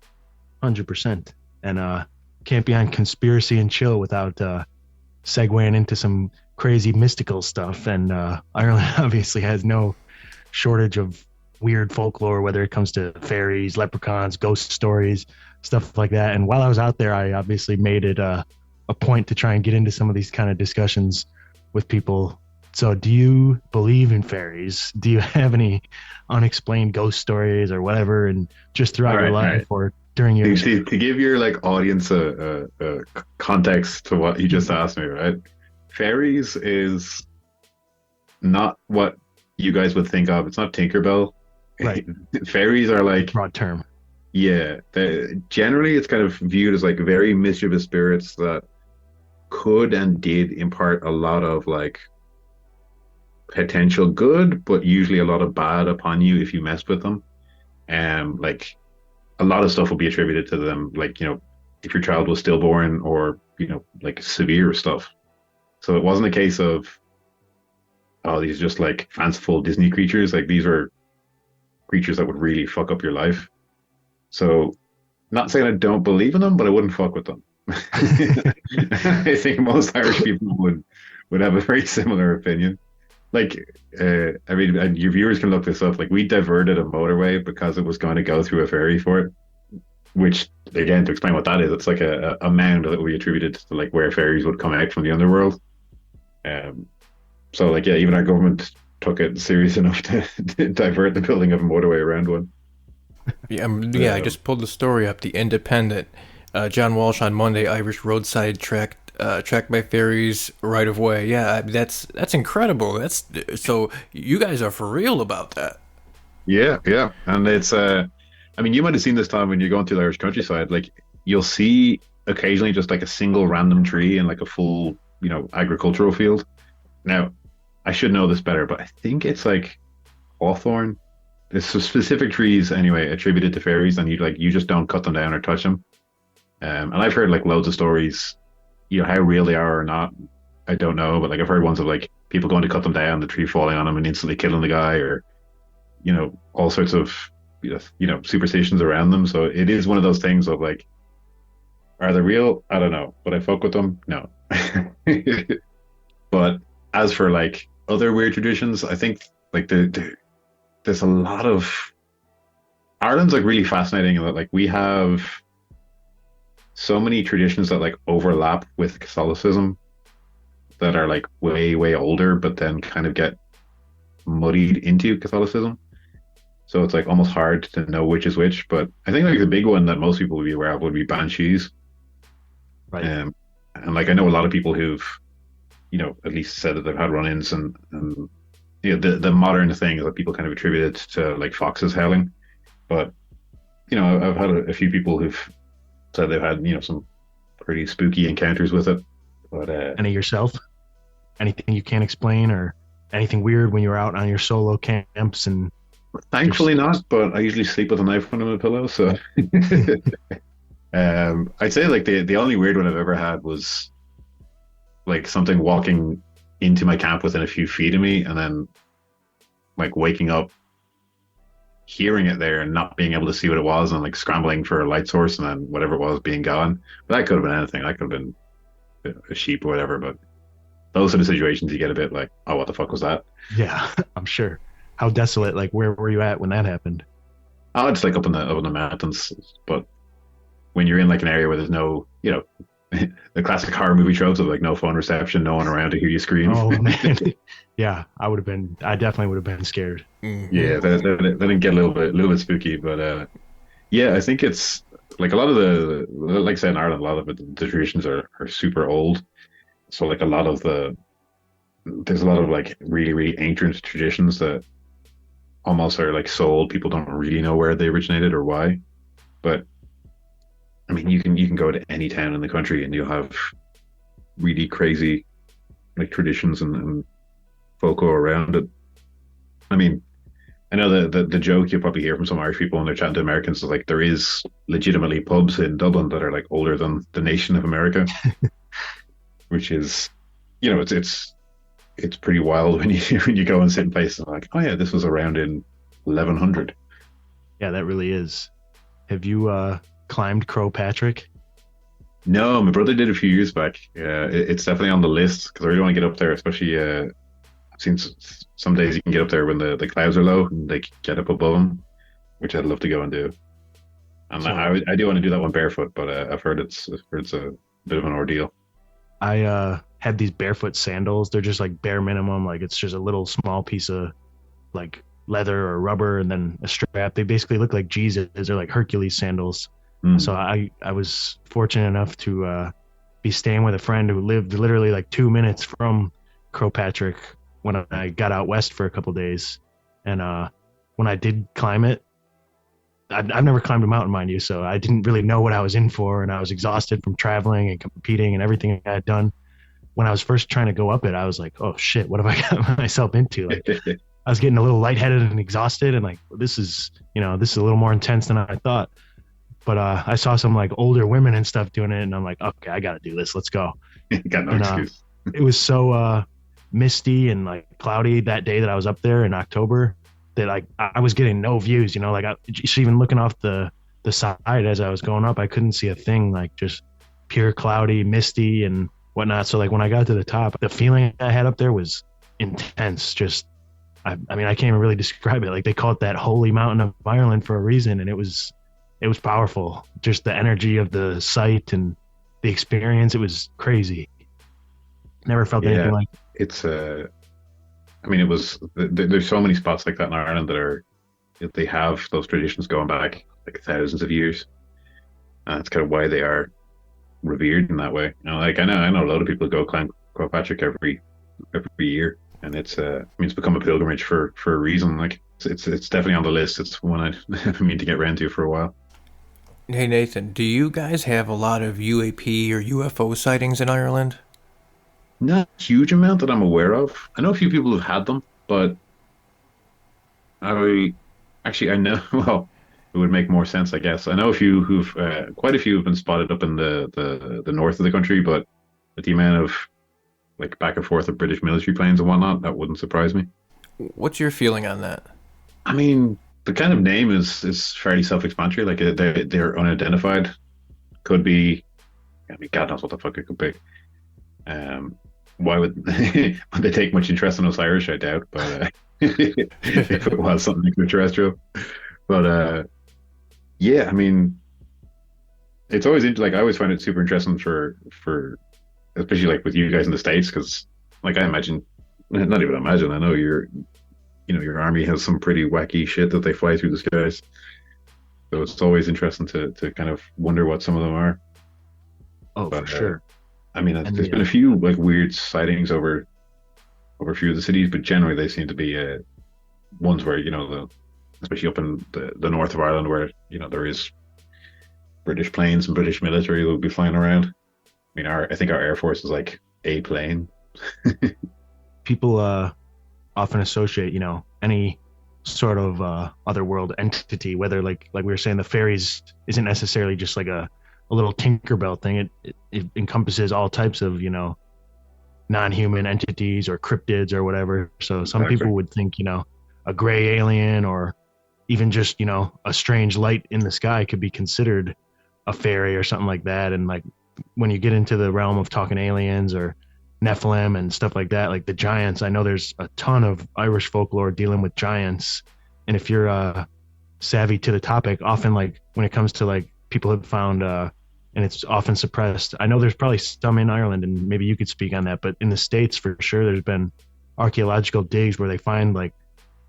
100%. And can't be on Conspiracy and Chill without segueing into some crazy mystical stuff. And Ireland obviously has no shortage of weird folklore, whether it comes to fairies, leprechauns, ghost stories, stuff like that. And while I was out there, I obviously made it a point to try and get into some of these kind of discussions with people. So do you believe in fairies? Do you have any unexplained ghost stories or whatever, and just throughout your life or during your... To give your like audience a context to what you just asked me, right? Fairies is not what you guys would think of. It's not Tinkerbell. Right. Fairies are like... broad term. Yeah. Generally, it's kind of viewed as like very mischievous spirits that could and did impart a lot of like potential good, but usually a lot of bad upon you if you messed with them. Like a lot of stuff will be attributed to them, like, if your child was stillborn, or, like severe stuff. So it wasn't a case of, oh, these are just like fanciful Disney creatures. Like, these are creatures that would really fuck up your life. So, not saying I don't believe in them, but I wouldn't fuck with them. I think most Irish people would have a very similar opinion. Like, I mean, and your viewers can look this up. Like, we diverted a motorway because it was going to go through a fairy fort, which, again, to explain what that is, it's like a mound that we attributed to like where fairies would come out from the underworld. So, like, yeah, even our government took it serious enough to divert the building of a motorway around one. Yeah, I just pulled the story up. The Independent. John Walsh on Monday, Irish roadside tracked by fairies right of way. Yeah, that's incredible. So you guys are for real about that. Yeah, and it's I mean, you might have seen this time when you're going through the Irish countryside. Like, you'll see occasionally just like a single random tree in like a full, agricultural field. Now, I should know this better, but I think it's like hawthorn. There's some specific trees anyway attributed to fairies, and you just don't cut them down or touch them. And I've heard like loads of stories, how real they are or not, I don't know, but like I've heard ones of like people going to cut them down, the tree falling on them and instantly killing the guy, or all sorts of superstitions around them. So it is one of those things of like, are they real? I don't know, but I fuck with them. No. But as for like other weird traditions, I think like there's a lot of... Ireland's like really fascinating in that like we have so many traditions that like overlap with Catholicism that are like way, way older, but then kind of get muddied into Catholicism. So it's like almost hard to know which is which. But I think like the big one that most people would be aware of would be banshees. Right. And like I know a lot of people who've, at least said that they've had run-ins, and the modern thing is that people kind of attribute it to like foxes howling. But I've had a few people who've said they've had some pretty spooky encounters with it. But Any yourself? Anything you can't explain, or anything weird when you were out on your solo camps? And thankfully not. But I usually sleep with a knife under my pillow, so I'd say like the only weird one I've ever had was like something walking into my camp within a few feet of me, and then like waking up, hearing it there, and not being able to see what it was, and like scrambling for a light source, and then whatever it was being gone. But that could have been anything. That could have been a sheep or whatever. But those are the situations you get a bit like, oh, what the fuck was that? yeah, I'm sure. How desolate? Like, where were you at when that happened? Oh, it's like up in the mountains. But when you're in like an area where there's no, the classic horror movie tropes of like no phone reception, no one around to hear you scream. Oh man, yeah, I definitely would have been scared. Yeah, that didn't get a little bit spooky, but yeah, I think it's like a lot of like I said in Ireland, a lot of the traditions are super old. So like there's a lot of like really, really ancient traditions that almost are like so old people don't really know where they originated or why. But I mean, you can go to any town in the country and you'll have really crazy like traditions and folklore around it. I mean, I know the joke you'll probably hear from some Irish people when they're chatting to Americans is like there is legitimately pubs in Dublin that are like older than the nation of America, which is, it's pretty wild when you go and sit in places and like, oh yeah, this was around in 1100. Yeah, that really is. Have you climbed Crow Patrick? No, my brother did a few years back. It's definitely on the list because I really want to get up there, especially I've seen some days you can get up there when the clouds are low and they get up above them, which I'd love to go and do. And so, I do want to do that one barefoot, but I've heard it's a bit of an ordeal. I had these barefoot sandals. They're just like bare minimum. Like it's just a little small piece of like leather or rubber and then a strap. They basically look like Jesus. They're like Hercules sandals. So I was fortunate enough to be staying with a friend who lived literally like 2 minutes from Crow Patrick when I got out west for a couple days. And when I did climb it, I've never climbed a mountain, mind you, so I didn't really know what I was in for, and I was exhausted from traveling and competing and everything I had done. When I was first trying to go up it, I was like, oh shit, what have I got myself into? Like, I was getting a little lightheaded and exhausted, and like, this is a little more intense than I thought. But I saw some like older women and stuff doing it, and I'm like, okay, I got to do this. Let's go. Got no excuse. It was so misty and like cloudy that day that I was up there in October that like I was getting no views. Like even looking off the side as I was going up, I couldn't see a thing. Like just pure cloudy, misty, and whatnot. So like when I got to the top, the feeling I had up there was intense. Just I mean, I can't even really describe it. Like they call it that holy mountain of Ireland for a reason, and it was powerful. Just the energy of the site and the experience. It was crazy. Never felt anything like it. It's I mean, it was. There's so many spots like that in Ireland that they have those traditions going back like thousands of years. And that's kind of why they are revered in that way. Like I know a lot of people go climb Crow Patrick every year, and it's become a pilgrimage for a reason. Like it's definitely on the list. It's one I mean to get around to for a while. Hey Nathan, do you guys have a lot of UAP or UFO sightings in Ireland? Not a huge amount that I'm aware of. I know a few people who've had them, but I know. Well, it would make more sense, I guess. I know a few quite a few have been spotted up in the north of the country, but with the amount of like back and forth of British military planes and whatnot, that wouldn't surprise me. What's your feeling on that? I mean, the kind of name is fairly self-explanatory. Like they're unidentified. Could be. I mean, God knows what the fuck it could be. Why would they take much interest in us Irish? I doubt. But if it was something extraterrestrial, but yeah, I mean, it's always like I always find it super interesting for especially like with you guys in the States, because like I imagine, not even imagine, I know your army has some pretty wacky shit that they fly through the skies. So it's always interesting to kind of wonder what some of them are. Oh, for sure. I mean, there's been a few like weird sightings over a few of the cities, but generally they seem to be ones where especially up in the north of Ireland, where there is British planes and British military that will be flying around. mean, I think our Air Force is like a plane. People often associate, any sort of otherworld entity, whether like we were saying, the fairies isn't necessarily just like a little Tinkerbell thing. It encompasses all types of, non-human entities or cryptids or whatever. So some people would think, a gray alien or even just, a strange light in the sky could be considered a fairy or something like that. And like when you get into the realm of talking aliens or Nephilim and stuff like that, like the giants, I know there's a ton of Irish folklore dealing with giants. And if you're savvy to the topic, often like when it comes to like people have found and it's often suppressed. I know there's probably some in Ireland, and maybe you could speak on that, but in the States for sure, there's been archaeological digs where they find like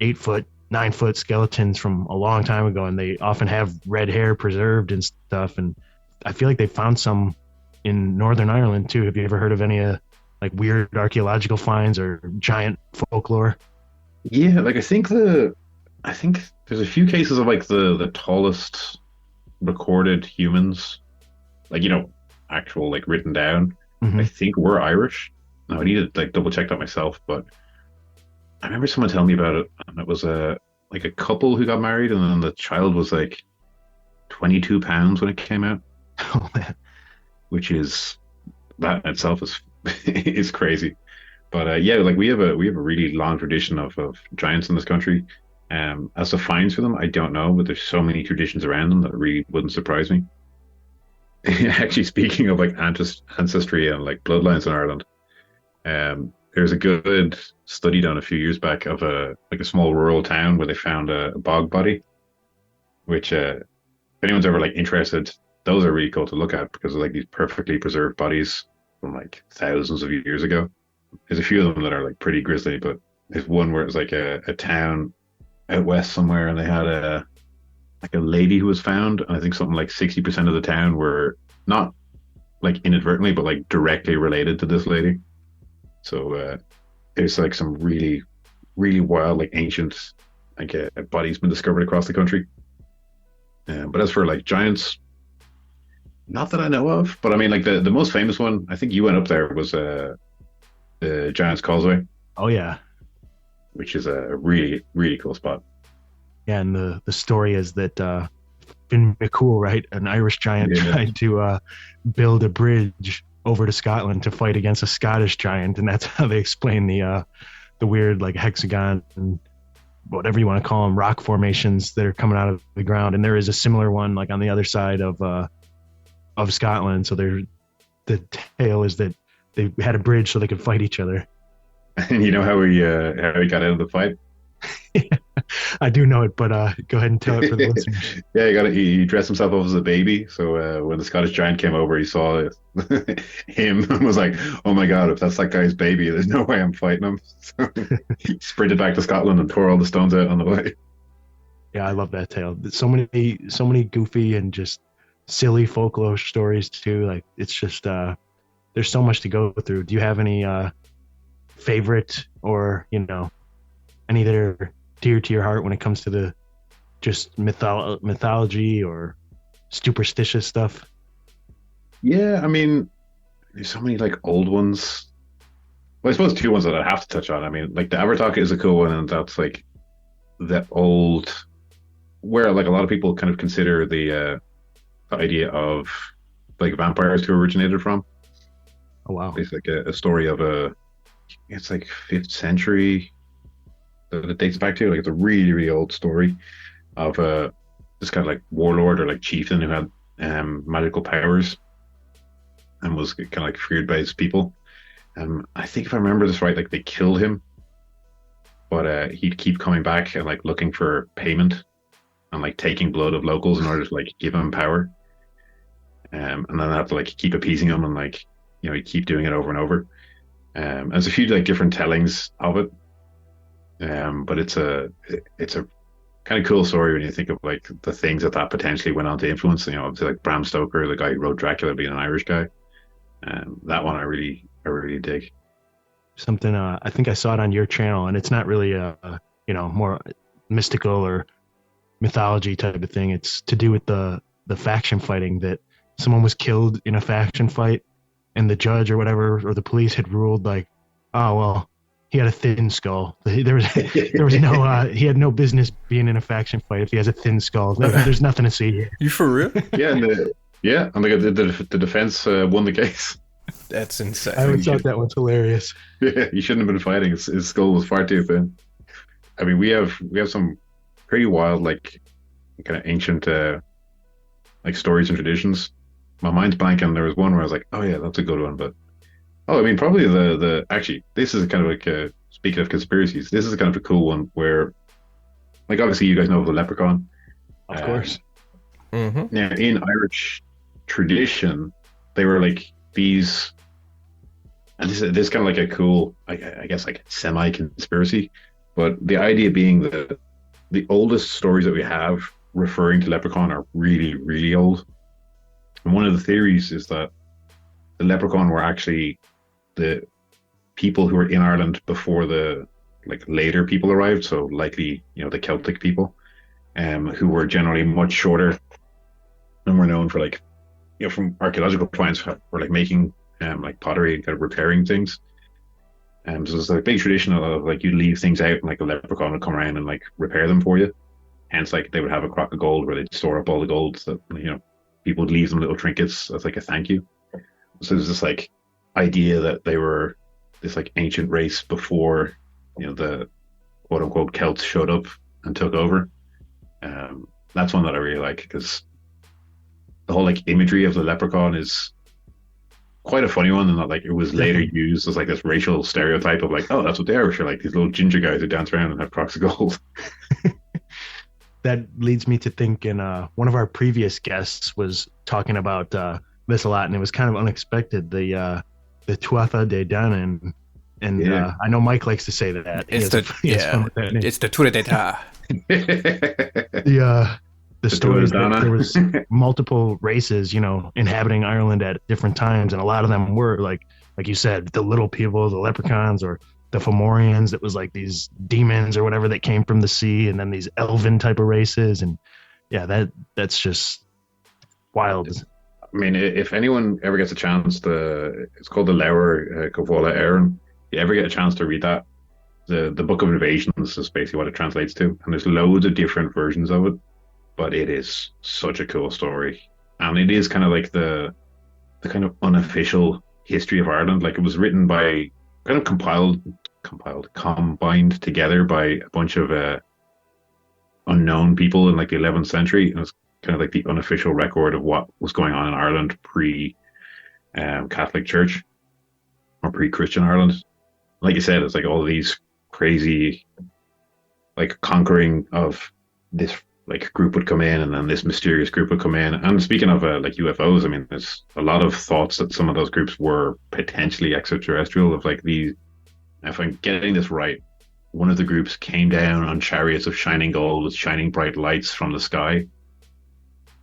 8-foot, 9-foot skeletons from a long time ago, and they often have red hair preserved and stuff. And I feel like they found some in Northern Ireland too. Have you ever heard of any like weird archaeological finds or giant folklore? Yeah, like I think there's a few cases of like the tallest recorded humans, like actual like written down. I think we're Irish. Now I need to like double check that myself, but I remember someone telling me about it, and it was like a couple who got married, and then the child was like 22 pounds when it came out. Oh man. Which is, that in itself is is crazy. But yeah, like we have a really long tradition of giants in this country. As to finds for them, I don't know, but there's so many traditions around them that really wouldn't surprise me. Actually, speaking of like ancestry and like bloodlines in Ireland, there's a good study done a few years back of a small rural town where they found a bog body, which if anyone's ever like interested, those are really cool to look at because they're like these perfectly preserved bodies from like thousands of years ago. There's a few of them that are like pretty grisly, but there's one where it's like a town out west somewhere, and they had a lady who was found, and I think something like 60% of the town were not like inadvertently, but like directly related to this lady. So there's like some really, really wild, like ancient, like bodies been discovered across the country. But as for like giants, not that I know of, but I mean like the most famous one, I think you went up there, was the Giant's Causeway. Oh yeah. Which is a really, really cool spot. Yeah, and the story is that Finn McCool, right, an Irish giant, tried to build a bridge over to Scotland to fight against a Scottish giant, and that's how they explain the weird like hexagon and whatever you want to call them, rock formations that are coming out of the ground. And there is a similar one like on the other side of Scotland. So the tale is that they had a bridge so they could fight each other. And you know how he got out of the fight? I do know it, but go ahead and tell it for the listeners. Yeah, he dressed himself up as a baby. So when the Scottish giant came over, he saw him and was like, "Oh my god, if that's that guy's baby, there's no way I'm fighting him." So he sprinted back to Scotland and tore all the stones out on the way. Yeah, I love that tale. So many goofy and just silly folklore stories too. Like it's just there's so much to go through. Do you have any favorite or any that are dear to your heart when it comes to the just mythology or superstitious stuff? Yeah, I mean, there's so many like old ones. Well, I suppose two ones that I have to touch on. I mean, like the Abertaka is a cool one, and that's like that old, where like a lot of people kind of consider the idea of like vampires to originated from. Oh wow! It's like a story of it's like 5th century that it dates back to. Like it's a really, really old story of this kind of like warlord or like chieftain who had magical powers and was kind of like feared by his people. I think if I remember this right, like they killed him, but he'd keep coming back and like looking for payment and like taking blood of locals in order to like give him power. And then they have to like keep appeasing him and like he'd keep doing it over and over. There's a few like different tellings of it, but it's a kind of cool story when you think of like the things that potentially went on to influence. Obviously like Bram Stoker, the guy who wrote Dracula, being an Irish guy. That one I really dig. Something I think I saw it on your channel, and it's not really more mystical or mythology type of thing. It's to do with the faction fighting, that someone was killed in a faction fight. and the judge or whatever, or the police had ruled like, oh, well, he had a thin skull. There was no, he had no business being in a faction fight if he has a thin skull. There's nothing to see here. You for real? Yeah, and the defense won the case. That's insane. I always thought that was hilarious. Yeah, he shouldn't have been fighting. His skull was far too thin. I mean, we have some pretty wild, like, kind of ancient, like, stories and traditions. My mind's blanking. There was one where I was like, oh yeah, that's a good one, but I mean, probably actually, this is kind of like, speaking of conspiracies, this is kind of a cool one where, like, obviously you guys know of the leprechaun. Of course. Mm-hmm. Now, in Irish tradition, they were like these, and this is kind of like a cool, I guess, like semi-conspiracy, but the idea being that the oldest stories that we have referring to leprechaun are really, really old. And one of the theories is that the leprechaun were actually the people who were in Ireland before the like later people arrived, so likely, you know, the Celtic people, who were generally much shorter and were known for, like, you know, from archaeological finds for like making like pottery and kind of repairing things. So there's a big tradition of like you leave things out and like a leprechaun would come around and like repair them for you. Hence, like, they would have a crock of gold where they'd store up all the gold so that, you know, people would leave them little trinkets as like a thank you. So there's this like idea that they were this like ancient race before, you know, the quote unquote Celts showed up and took over. That's one that I really like because the whole like imagery of the leprechaun is quite a funny one, and that like it was later used as like this racial stereotype of like, oh, that's what they are, sure, like these little ginger guys who dance around and have crocks of gold. That leads me to think, in one of our previous guests was talking about this a lot, and it was kind of unexpected. The Tuatha De Danann, and Yeah. I know Mike likes to say that. It's the Tuatha De Ta. The story is that Tuatha there was multiple races, you know, inhabiting Ireland at different times, and a lot of them were like you said, the little people, the leprechauns, or the Fomorians, that was like these demons or whatever that came from the sea, and then these elven type of races, and yeah, that's just wild. I mean, if anyone ever gets a chance it's called the Lower Covola Éireann. If you ever get a chance to read that, the Book of Invasions is basically what it translates to, and there's loads of different versions of it, but it is such a cool story, and it is kind of like the kind of unofficial history of Ireland. Like, it was written by kind of combined together by a bunch of unknown people in like the 11th century, and it's kind of like the unofficial record of what was going on in Ireland pre Catholic Church or pre-Christian Ireland. Like you said, it's like all these crazy like conquering of this like group would come in, and then this mysterious group would come in. And speaking of like UFOs, I mean, there's a lot of thoughts that some of those groups were potentially extraterrestrial. Of like these, if I'm getting this right, one of the groups came down on chariots of shining gold with shining bright lights from the sky,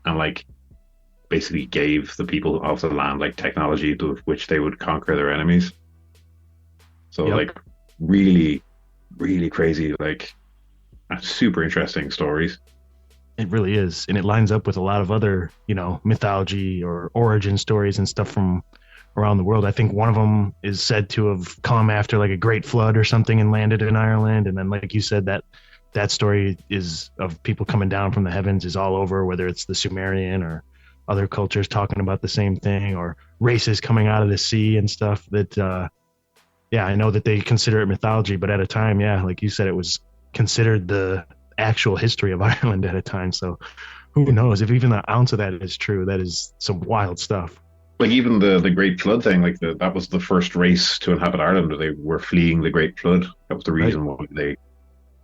and like basically gave the people of the land like technology with which they would conquer their enemies. So Yep. like really, really crazy, like super interesting stories. It really is, and it lines up with a lot of other, you know, mythology or origin stories and stuff from around the world. I think one of them is said to have come after like a great flood or something and landed in Ireland, and then like you said, that story is of people coming down from the heavens is all over, whether it's the Sumerian or other cultures talking about the same thing, or races coming out of the sea and stuff. That yeah, I know that they consider it mythology, but at a time, yeah, like you said, it was considered the actual history of Ireland at a time. So who knows if even an ounce of that is true? That is some wild stuff. Like even the Great Flood thing, like that was the first race to inhabit Ireland. They were fleeing the Great Flood. That was the reason why they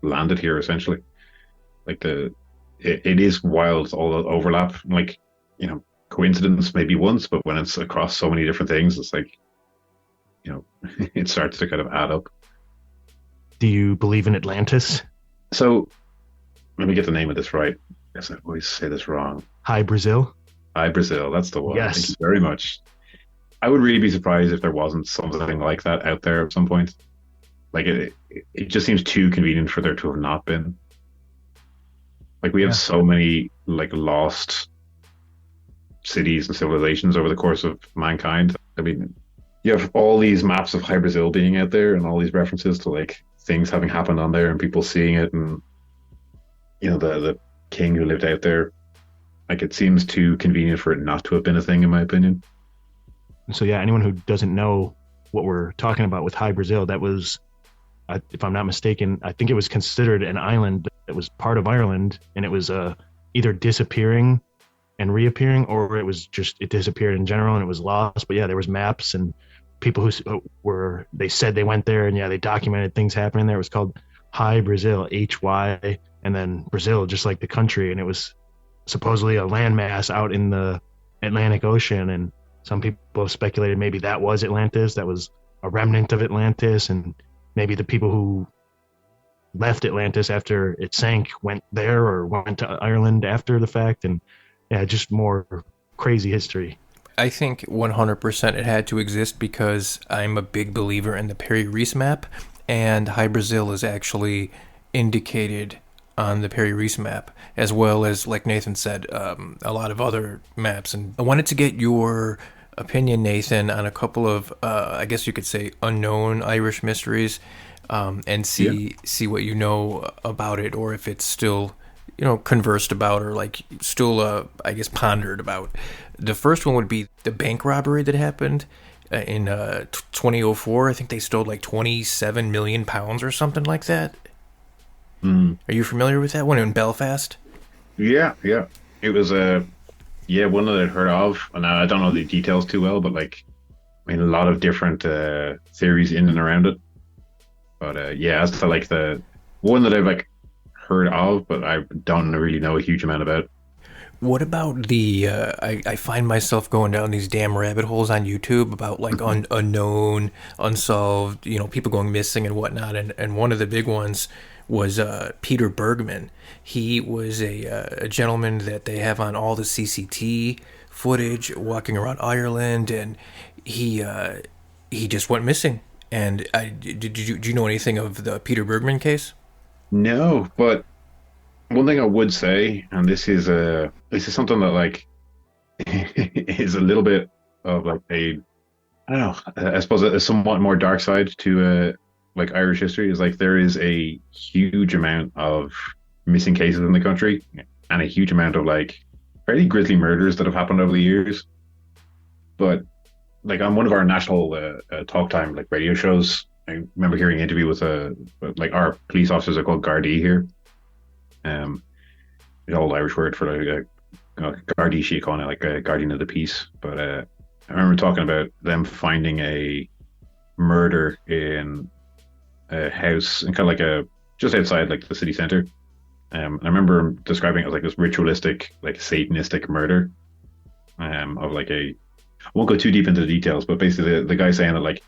landed here, essentially. Like it is wild, all the overlap. Like, you know, coincidence maybe once, but when it's across so many different things, it's like, you know, it starts to kind of add up. Do you believe in Atlantis? So let me get the name of this right, because I always say this wrong. Hi, Brazil. Hi, Brazil. That's the one. Yes. Thank you very much. I would really be surprised if there wasn't something like that out there at some point. Like it just seems too convenient for there to have not been. Like we have so many like lost cities and civilizations over the course of mankind. I mean, you have all these maps of Hy Brazil being out there, and all these references to like things having happened on there, and people seeing it, and the king who lived out there. Like, it seems too convenient for it not to have been a thing, in my opinion. So yeah, anyone who doesn't know what we're talking about with Hy Brazil, that was, if I'm not mistaken, I think it was considered an island that was part of Ireland, and it was either disappearing and reappearing, or it disappeared in general and it was lost. But yeah, there was maps and people who they said they went there, and yeah, they documented things happening there. It was called Hy Brazil, HY, and then Brazil, just like the country, and it was supposedly a landmass out in the Atlantic Ocean, and some people have speculated maybe that was Atlantis, that was a remnant of Atlantis, and maybe the people who left Atlantis after it sank went there or went to Ireland after the fact, and yeah, just more crazy history. I think 100% it had to exist because I'm a big believer in the Perry Reese map, and Hy Brazil is actually indicated on the Perry Reese map, as well as, like Nathan said, a lot of other maps. And I wanted to get your opinion, Nathan, on a couple of, I guess you could say, unknown Irish mysteries, and see what you know about it, or if it's still, conversed about, or like still, I guess, pondered about. The first one would be the bank robbery that happened in 2004. I think they stole like 27 million pounds or something like that. Are you familiar with that one in Belfast? Yeah. It was one that I'd heard of, and I don't know the details too well, but like, I mean, a lot of different theories in and around it. But as to like the one that I've like heard of, but I don't really know a huge amount about. What about the? I find myself going down these damn rabbit holes on YouTube about like unknown, unsolved, people going missing and whatnot, and one of the big ones was Peter Bergman. He was a gentleman that they have on all the CCT footage walking around Ireland, and he just went missing. And do you know anything of the Peter Bergman case? No, but one thing I would say, and this is something that like is a little bit of like I don't know, I suppose a somewhat more dark side to like Irish history, is like there is a huge amount of missing cases in the country, and a huge amount of like fairly grisly murders that have happened over the years. But like on one of our national talk time like radio shows, I remember hearing an interview with like our police officers are called Gardaí here. The old Irish word for like Gardaí, she calling it like a guardian of the peace. But I remember talking about them finding a murder in a house and kind of like just outside like the city center. And I remember describing it as like this ritualistic, like satanistic murder. Of like I won't go too deep into the details, but basically the guy saying that like,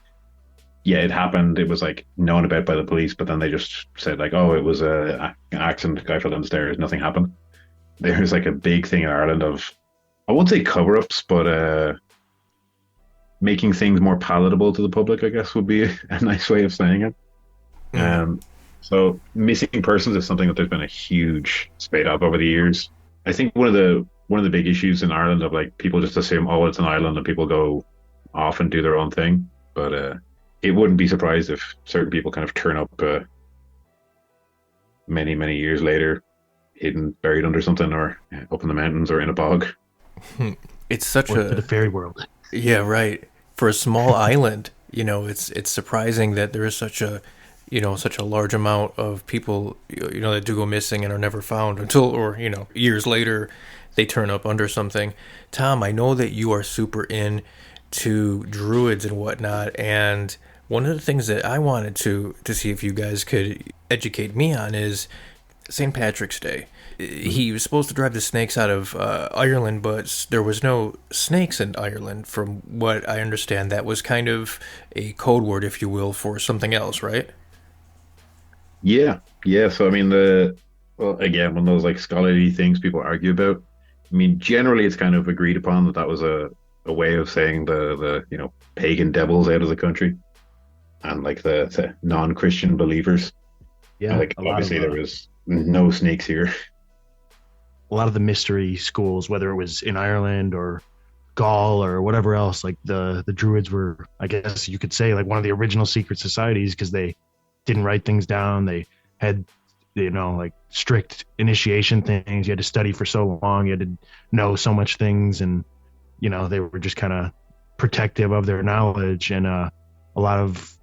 yeah, it happened. It was like known about by the police, but then they just said like, oh, it was an accident. The guy fell down the stairs. Nothing happened. There's like a big thing in Ireland of, I won't say cover-ups, but making things more palatable to the public, I guess, would be a nice way of saying it. So missing persons is something that there's been a huge spate of over the years. I think one of the big issues in Ireland of like people just assume, oh, it's an island and people go off and do their own thing. But it wouldn't be surprised if certain people kind of turn up many, many years later, hidden, buried under something, or up in the mountains or in a bog. It's such the fairy world. Yeah, right. For a small island, it's surprising that there is such a large amount of people, that do go missing and are never found until, years later, they turn up under something. Tom, I know that you are super into druids and whatnot, and one of the things that I wanted to see if you guys could educate me on is St. Patrick's Day. He was supposed to drive the snakes out of Ireland, but there was no snakes in Ireland. From what I understand, that was kind of a code word, if you will, for something else, right? Yeah. So I mean, again, one of those like scholarly things people argue about. I mean, generally, it's kind of agreed upon that was a way of saying the pagan devils out of the country, and like the non-Christian believers. Yeah, and, like obviously there was no snakes here. A lot of the mystery schools, whether it was in Ireland or Gaul or whatever else. Like the Druids were, I guess you could say, like one of the original secret societies because they didn't write things down. They had, like strict initiation things. You had to study for so long. You had to know so much things, and they were just kind of protective of their knowledge. And a lot of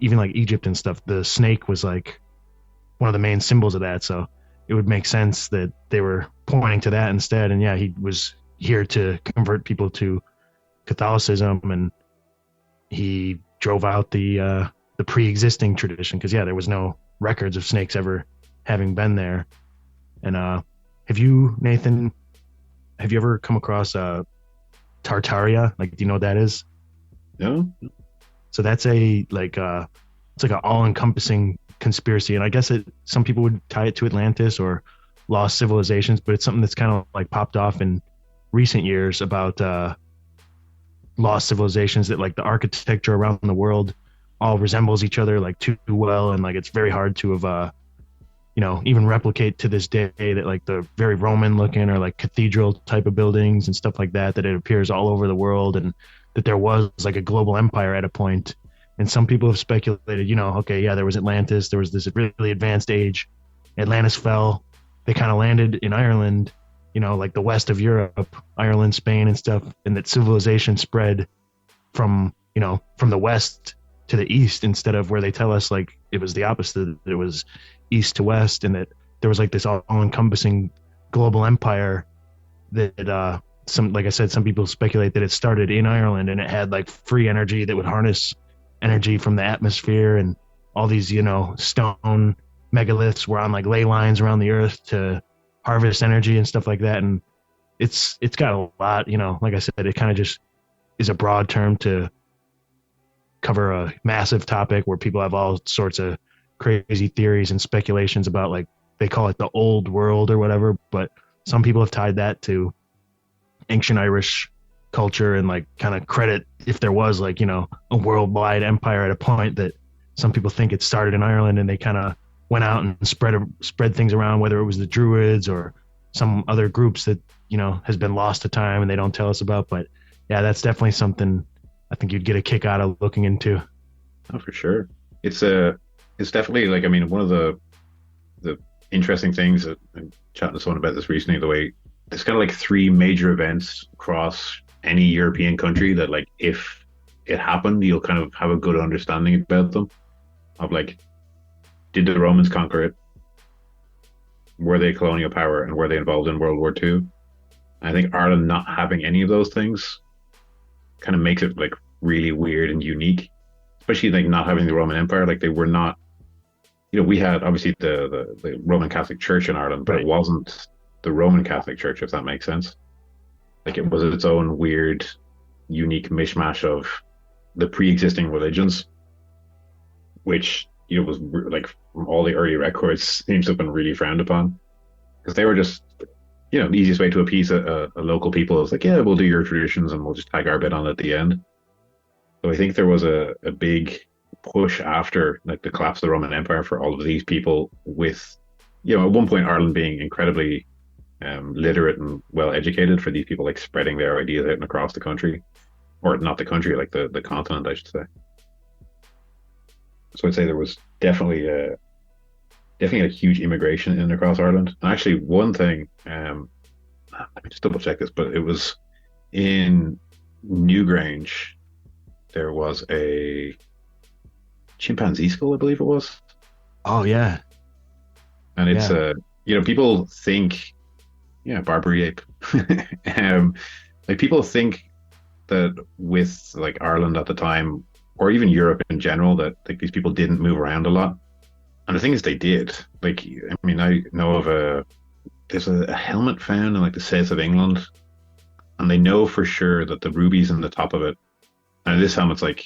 even like Egypt and stuff, the snake was like one of the main symbols of that. So it would make sense that they were pointing to that instead. And yeah, he was here to convert people to Catholicism, and he drove out the pre-existing tradition because there was no records of snakes ever having been there. And have you, Nathan, ever come across Tartaria? Like, do you know what that is? No. So that's it's like an all-encompassing conspiracy, and I guess some people would tie it to Atlantis or lost civilizations, but it's something that's kind of like popped off in recent years about lost civilizations, that like the architecture around the world all resembles each other like too well, and like it's very hard to have even replicate to this day, that like the very Roman looking or like cathedral type of buildings and stuff like that it appears all over the world, and that there was like a global empire at a point. And some people have speculated, there was Atlantis, there was this really advanced age, Atlantis fell, they kind of landed in Ireland, like the west of Europe, Ireland, Spain and stuff, and that civilization spread from the west to the east, instead of where they tell us like it was the opposite, that it was east to west, and that there was like this all-encompassing global empire that some people speculate that it started in Ireland, and it had like free energy that would harness energy from the atmosphere, and all these stone megaliths were on like ley lines around the earth to harvest energy and stuff like that. And it's got a lot, like I said, it kind of just is a broad term to cover a massive topic where people have all sorts of crazy theories and speculations about, like, they call it the old world or whatever, but some people have tied that to ancient Irish culture, and like kind of credit if there was like a worldwide empire at a point, that some people think it started in Ireland and they kind of went out and spread things around, whether it was the Druids or some other groups that has been lost to time and they don't tell us about. But yeah, that's definitely something I think you'd get a kick out of looking into. Oh, for sure. It's definitely like, one of the interesting things that I'm chatting to someone about this recently, the way there's kind of like three major events across any European country that, like, if it happened, you'll kind of have a good understanding about them, of like, did the Romans conquer it? Were they colonial power, and were they involved in World War II? I think Ireland not having any of those things kind of makes it like really weird and unique, especially like not having the Roman Empire. Like, they were not, we had obviously the Roman Catholic Church in Ireland, but Right. It wasn't the Roman Catholic Church, if that makes sense. Like, it was its own weird, unique mishmash of the pre-existing religions, which was like, from all the early records, seems to have been really frowned upon, because they were just the easiest way to appease a local people is like, yeah, we'll do your traditions and we'll just tag our bit on at the end. So I think there was a big push after like the collapse of the Roman Empire for all of these people, with at one point Ireland being incredibly literate and well educated, for these people like spreading their ideas out and across the country, or not the country, like the continent, I should say. So I'd say there was definitely a huge immigration in and across Ireland. And actually, one thing, let me just double check this, but it was in Newgrange, there was a chimpanzee school, I believe it was. Oh yeah. And it's people think, Barbary ape. Like, people think that with like Ireland at the time, or even Europe in general, that like these people didn't move around a lot. And the thing is, they did. Like, I know of there's a helmet found in like the south of England, and they know for sure that the rubies in the top of it, and this helmet's like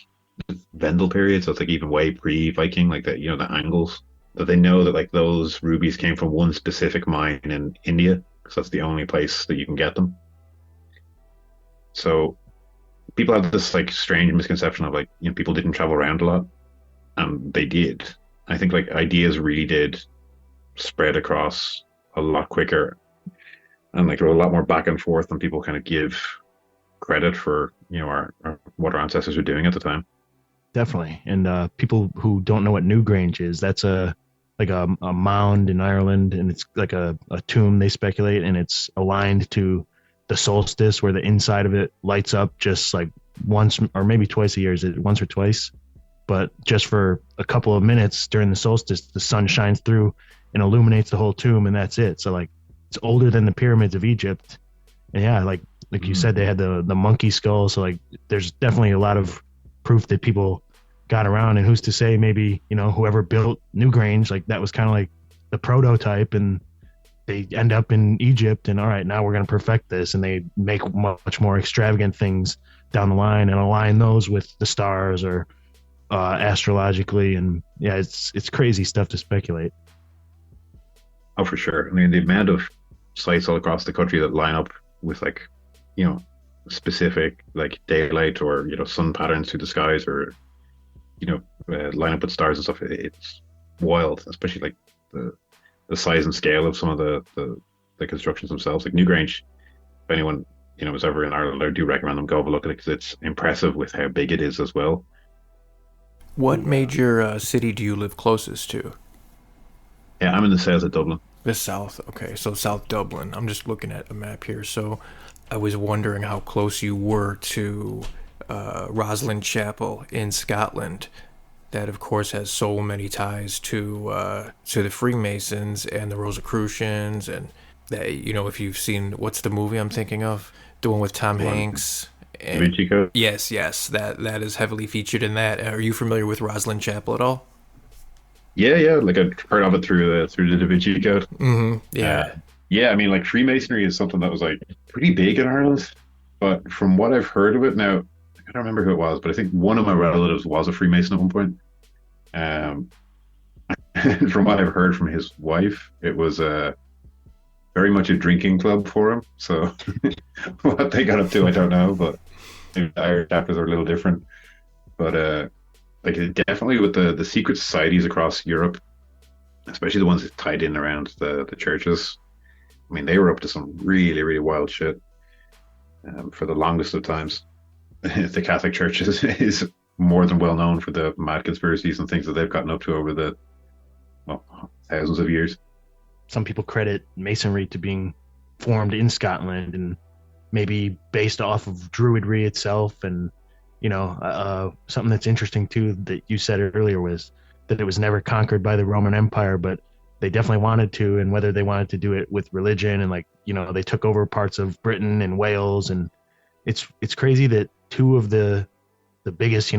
Vendel period, so it's like even way pre-Viking, like the the angles, that they know that like those rubies came from one specific mine in India, because that's the only place that you can get them. So people have this like strange misconception of like, people didn't travel around a lot, and they did. I think like ideas really did spread across a lot quicker, and like there were a lot more back and forth than people kind of give credit for our what our ancestors were doing at the time. Definitely. And people who don't know what Newgrange is, that's a mound in Ireland, and it's like a tomb, they speculate, and it's aligned to the solstice, where the inside of it lights up just like once or maybe twice a year. Is it once or twice? But just for a couple of minutes during the solstice, the sun shines through and illuminates the whole tomb, and that's it. So like, it's older than the pyramids of Egypt. And yeah, like you said, they had the monkey skull. So like, there's definitely a lot of proof that people got around. And who's to say, maybe, whoever built Newgrange, like that was kind of like the prototype, and they end up in Egypt, and all right, now we're going to perfect this, and they make much more extravagant things down the line and align those with the stars or astrologically. And yeah, it's crazy stuff to speculate. Oh, for sure. I mean, the amount of sites all across the country that line up with like, specific like daylight or, sun patterns through the skies, or, line up with stars and stuff. It's wild, especially like the size and scale of some of the constructions themselves. Like Newgrange, if anyone, was ever in Ireland, I do recommend them go have a look at it, because it's impressive with how big it is as well. What major city do you live closest to? Yeah, I'm in the south of Dublin. The south, okay. So South Dublin. I'm just looking at a map here. So I was wondering how close you were to Roslin Chapel in Scotland. That, of course, has so many ties to the Freemasons and the Rosicrucians, and that, if you've seen, what's the movie I'm thinking of? The one with Tom Hanks. Da Vinci Code? Yes, that is heavily featured in that. Are you familiar with Roslin Chapel at all? Yeah. Like I've heard of it through the Da Vinci Code. Mm-hmm. Yeah. Yeah, I mean, like Freemasonry is something that was like pretty big in Ireland, but from what I've heard of it now, I don't remember who it was, but I think one of my relatives was a Freemason at one point. And from what I've heard from his wife, it was very much a drinking club for him. So what they got up to, I don't know, but the Irish chapters are a little different. But like definitely with the secret societies across Europe, especially the ones that tied in around the churches, I mean, they were up to some really, really wild shit for the longest of times. The Catholic Church is more than well known for the mad conspiracies and things that they've gotten up to over the thousands of years. Some people credit Masonry to being formed in Scotland and maybe based off of Druidry itself. And something that's interesting too that you said earlier was that it was never conquered by the Roman Empire, but they definitely wanted to. And whether they wanted to do it with religion and they took over parts of Britain and Wales, and it's crazy that two of the biggest,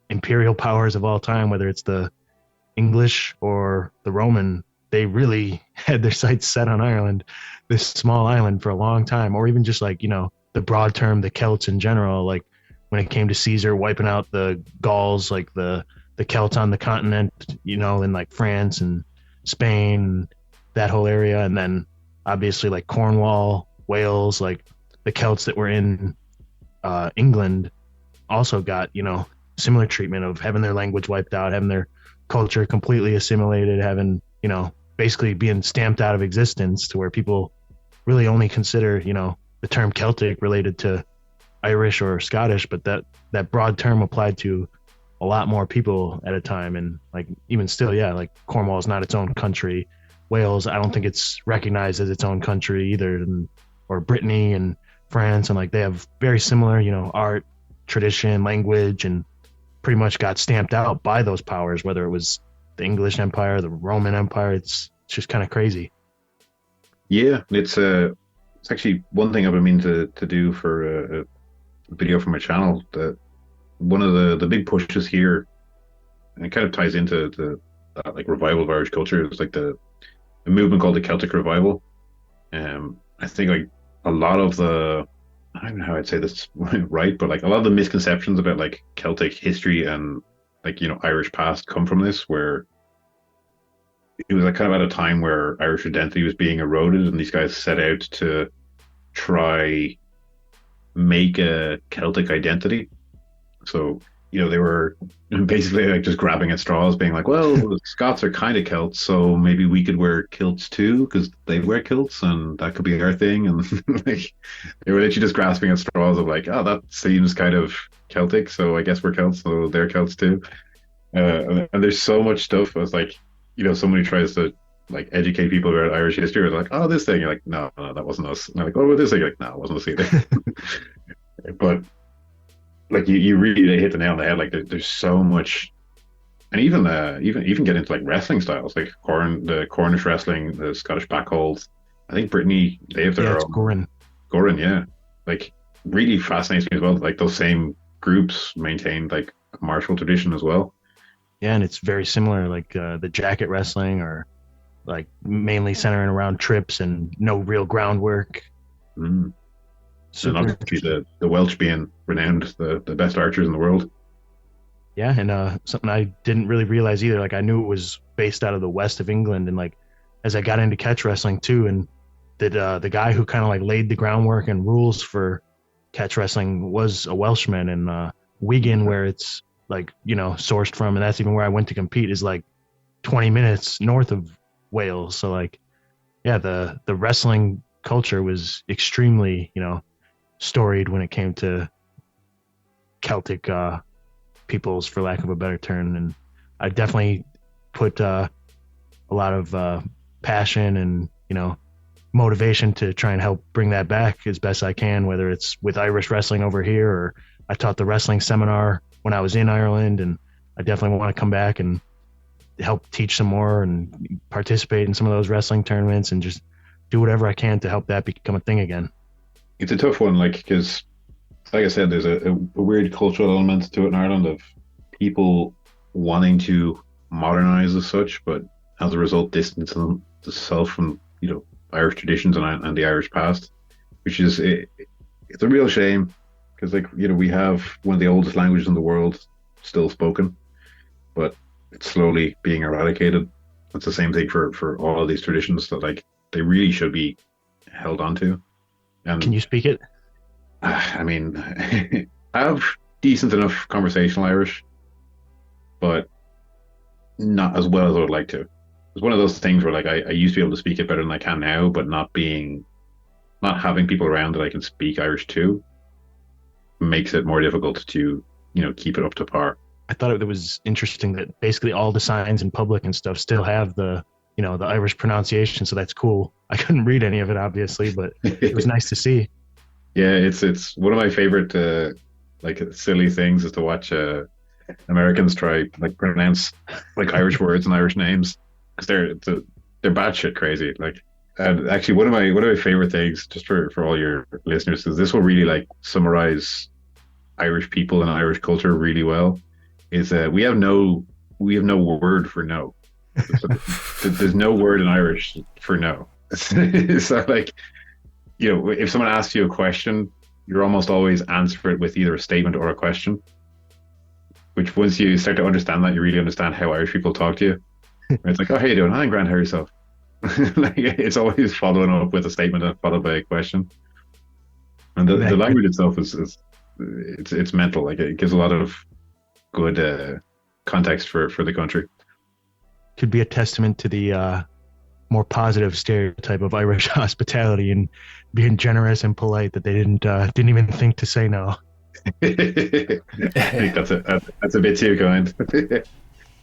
imperial powers of all time, whether it's the English or the Roman, they really had their sights set on Ireland, this small island, for a long time. Or even just the broad term, the Celts in general, like when it came to Caesar wiping out the Gauls, like the Celts on the continent, in like France and Spain, that whole area. And then obviously like Cornwall, Wales, like the Celts that were in England also got, similar treatment of having their language wiped out, having their culture completely assimilated, having, basically being stamped out of existence, to where people really only consider, the term Celtic related to Irish or Scottish, but that broad term applied to a lot more people at a time. And like, even still, yeah, like Cornwall is not its own country. Wales, I don't think it's recognized as its own country either, or Brittany and France, and like they have very similar, art, tradition, language, and pretty much got stamped out by those powers, whether it was the English Empire, the Roman Empire. It's just kind of crazy. Yeah, it's actually one thing I've been meaning to do for a video for my channel. That one of the big pushes here, and it kind of ties into that like revival of Irish culture. It's like the movement called the Celtic Revival. I think like a lot of I don't know how I'd say this right, but like a lot of the misconceptions about like Celtic history and like, Irish past come from this, where it was like kind of at a time where Irish identity was being eroded, and these guys set out to try make a Celtic identity. So they were basically like just grabbing at straws, being like, well, the Scots are kind of Celts, so maybe we could wear kilts too, because they wear kilts, and that could be our thing. And like, they were literally just grasping at straws of like, oh, that seems kind of Celtic, so I guess we're Celts, so they're Celts too. And there's so much stuff. It's like, somebody tries to like educate people about Irish history. They're like, oh, this thing. You're like, no, that wasn't us. And they're like, what about this thing? You're like, no, it wasn't us either. But like you really hit the nail on the head. Like there's so much, and even get into like wrestling styles, like the Cornish wrestling, the Scottish backhold. I think Brittany, they have their own. Goran, yeah. Like really fascinates me as well. Like those same groups maintained like a martial tradition as well. Yeah, and it's very similar, like the jacket wrestling, or like mainly centering around trips and no real groundwork. Mm. And obviously the Welsh being renowned, the best archers in the world. Yeah, and something I didn't really realize either. Like I knew it was based out of the west of England, and like as I got into catch wrestling too, and that the guy who kind of like laid the groundwork and rules for catch wrestling was a Welshman, and Wigan, where it's like sourced from, and that's even where I went to compete, is like 20 minutes north of Wales. So like, yeah, the wrestling culture was extremely storied when it came to Celtic peoples, for lack of a better term. And I definitely put a lot of passion and motivation to try and help bring that back as best I can, whether it's with Irish wrestling over here, or I taught the wrestling seminar when I was in Ireland, and I definitely want to come back and help teach some more and participate in some of those wrestling tournaments and just do whatever I can to help that become a thing again. It's a tough one, like, because like I said, there's a weird cultural element to it in Ireland of people wanting to modernize as such, but as a result distance themselves from Irish traditions and the Irish past, which is it's a real shame, because like we have one of the oldest languages in the world still spoken, but it's slowly being eradicated. It's the same thing for all of these traditions that like they really should be held on to. And can you speak it? I mean, I have decent enough conversational Irish, but not as well as I would like to. It's one of those things where like I used to be able to speak it better than I can now, but not having people around that I can speak Irish to makes it more difficult to keep it up to par. I thought it was interesting that basically all the signs in public and stuff still have the the Irish pronunciation, so that's cool. I couldn't read any of it obviously, but it was nice to see. Yeah, it's one of my favorite like silly things is to watch Americans try like pronounce like Irish words and Irish names, because they're batshit crazy. Like, and actually one of my favorite things, just for all your listeners, is this will really like summarize Irish people and Irish culture really well. Is we have no word for no. There's no word in Irish for no. So like, if someone asks you a question, you're almost always answer it with either a statement or a question, which once you start to understand that, you really understand how Irish people talk to you. It's like, oh, how you doing? I'm grand, how are yourself? Like, it's always following up with a statement and followed by a question. And the language itself is it's mental. Like, it gives a lot of good context for the country. Could be a testament to the more positive stereotype of Irish hospitality and being generous and polite, that they didn't even think to say no. I think that's a bit too kind.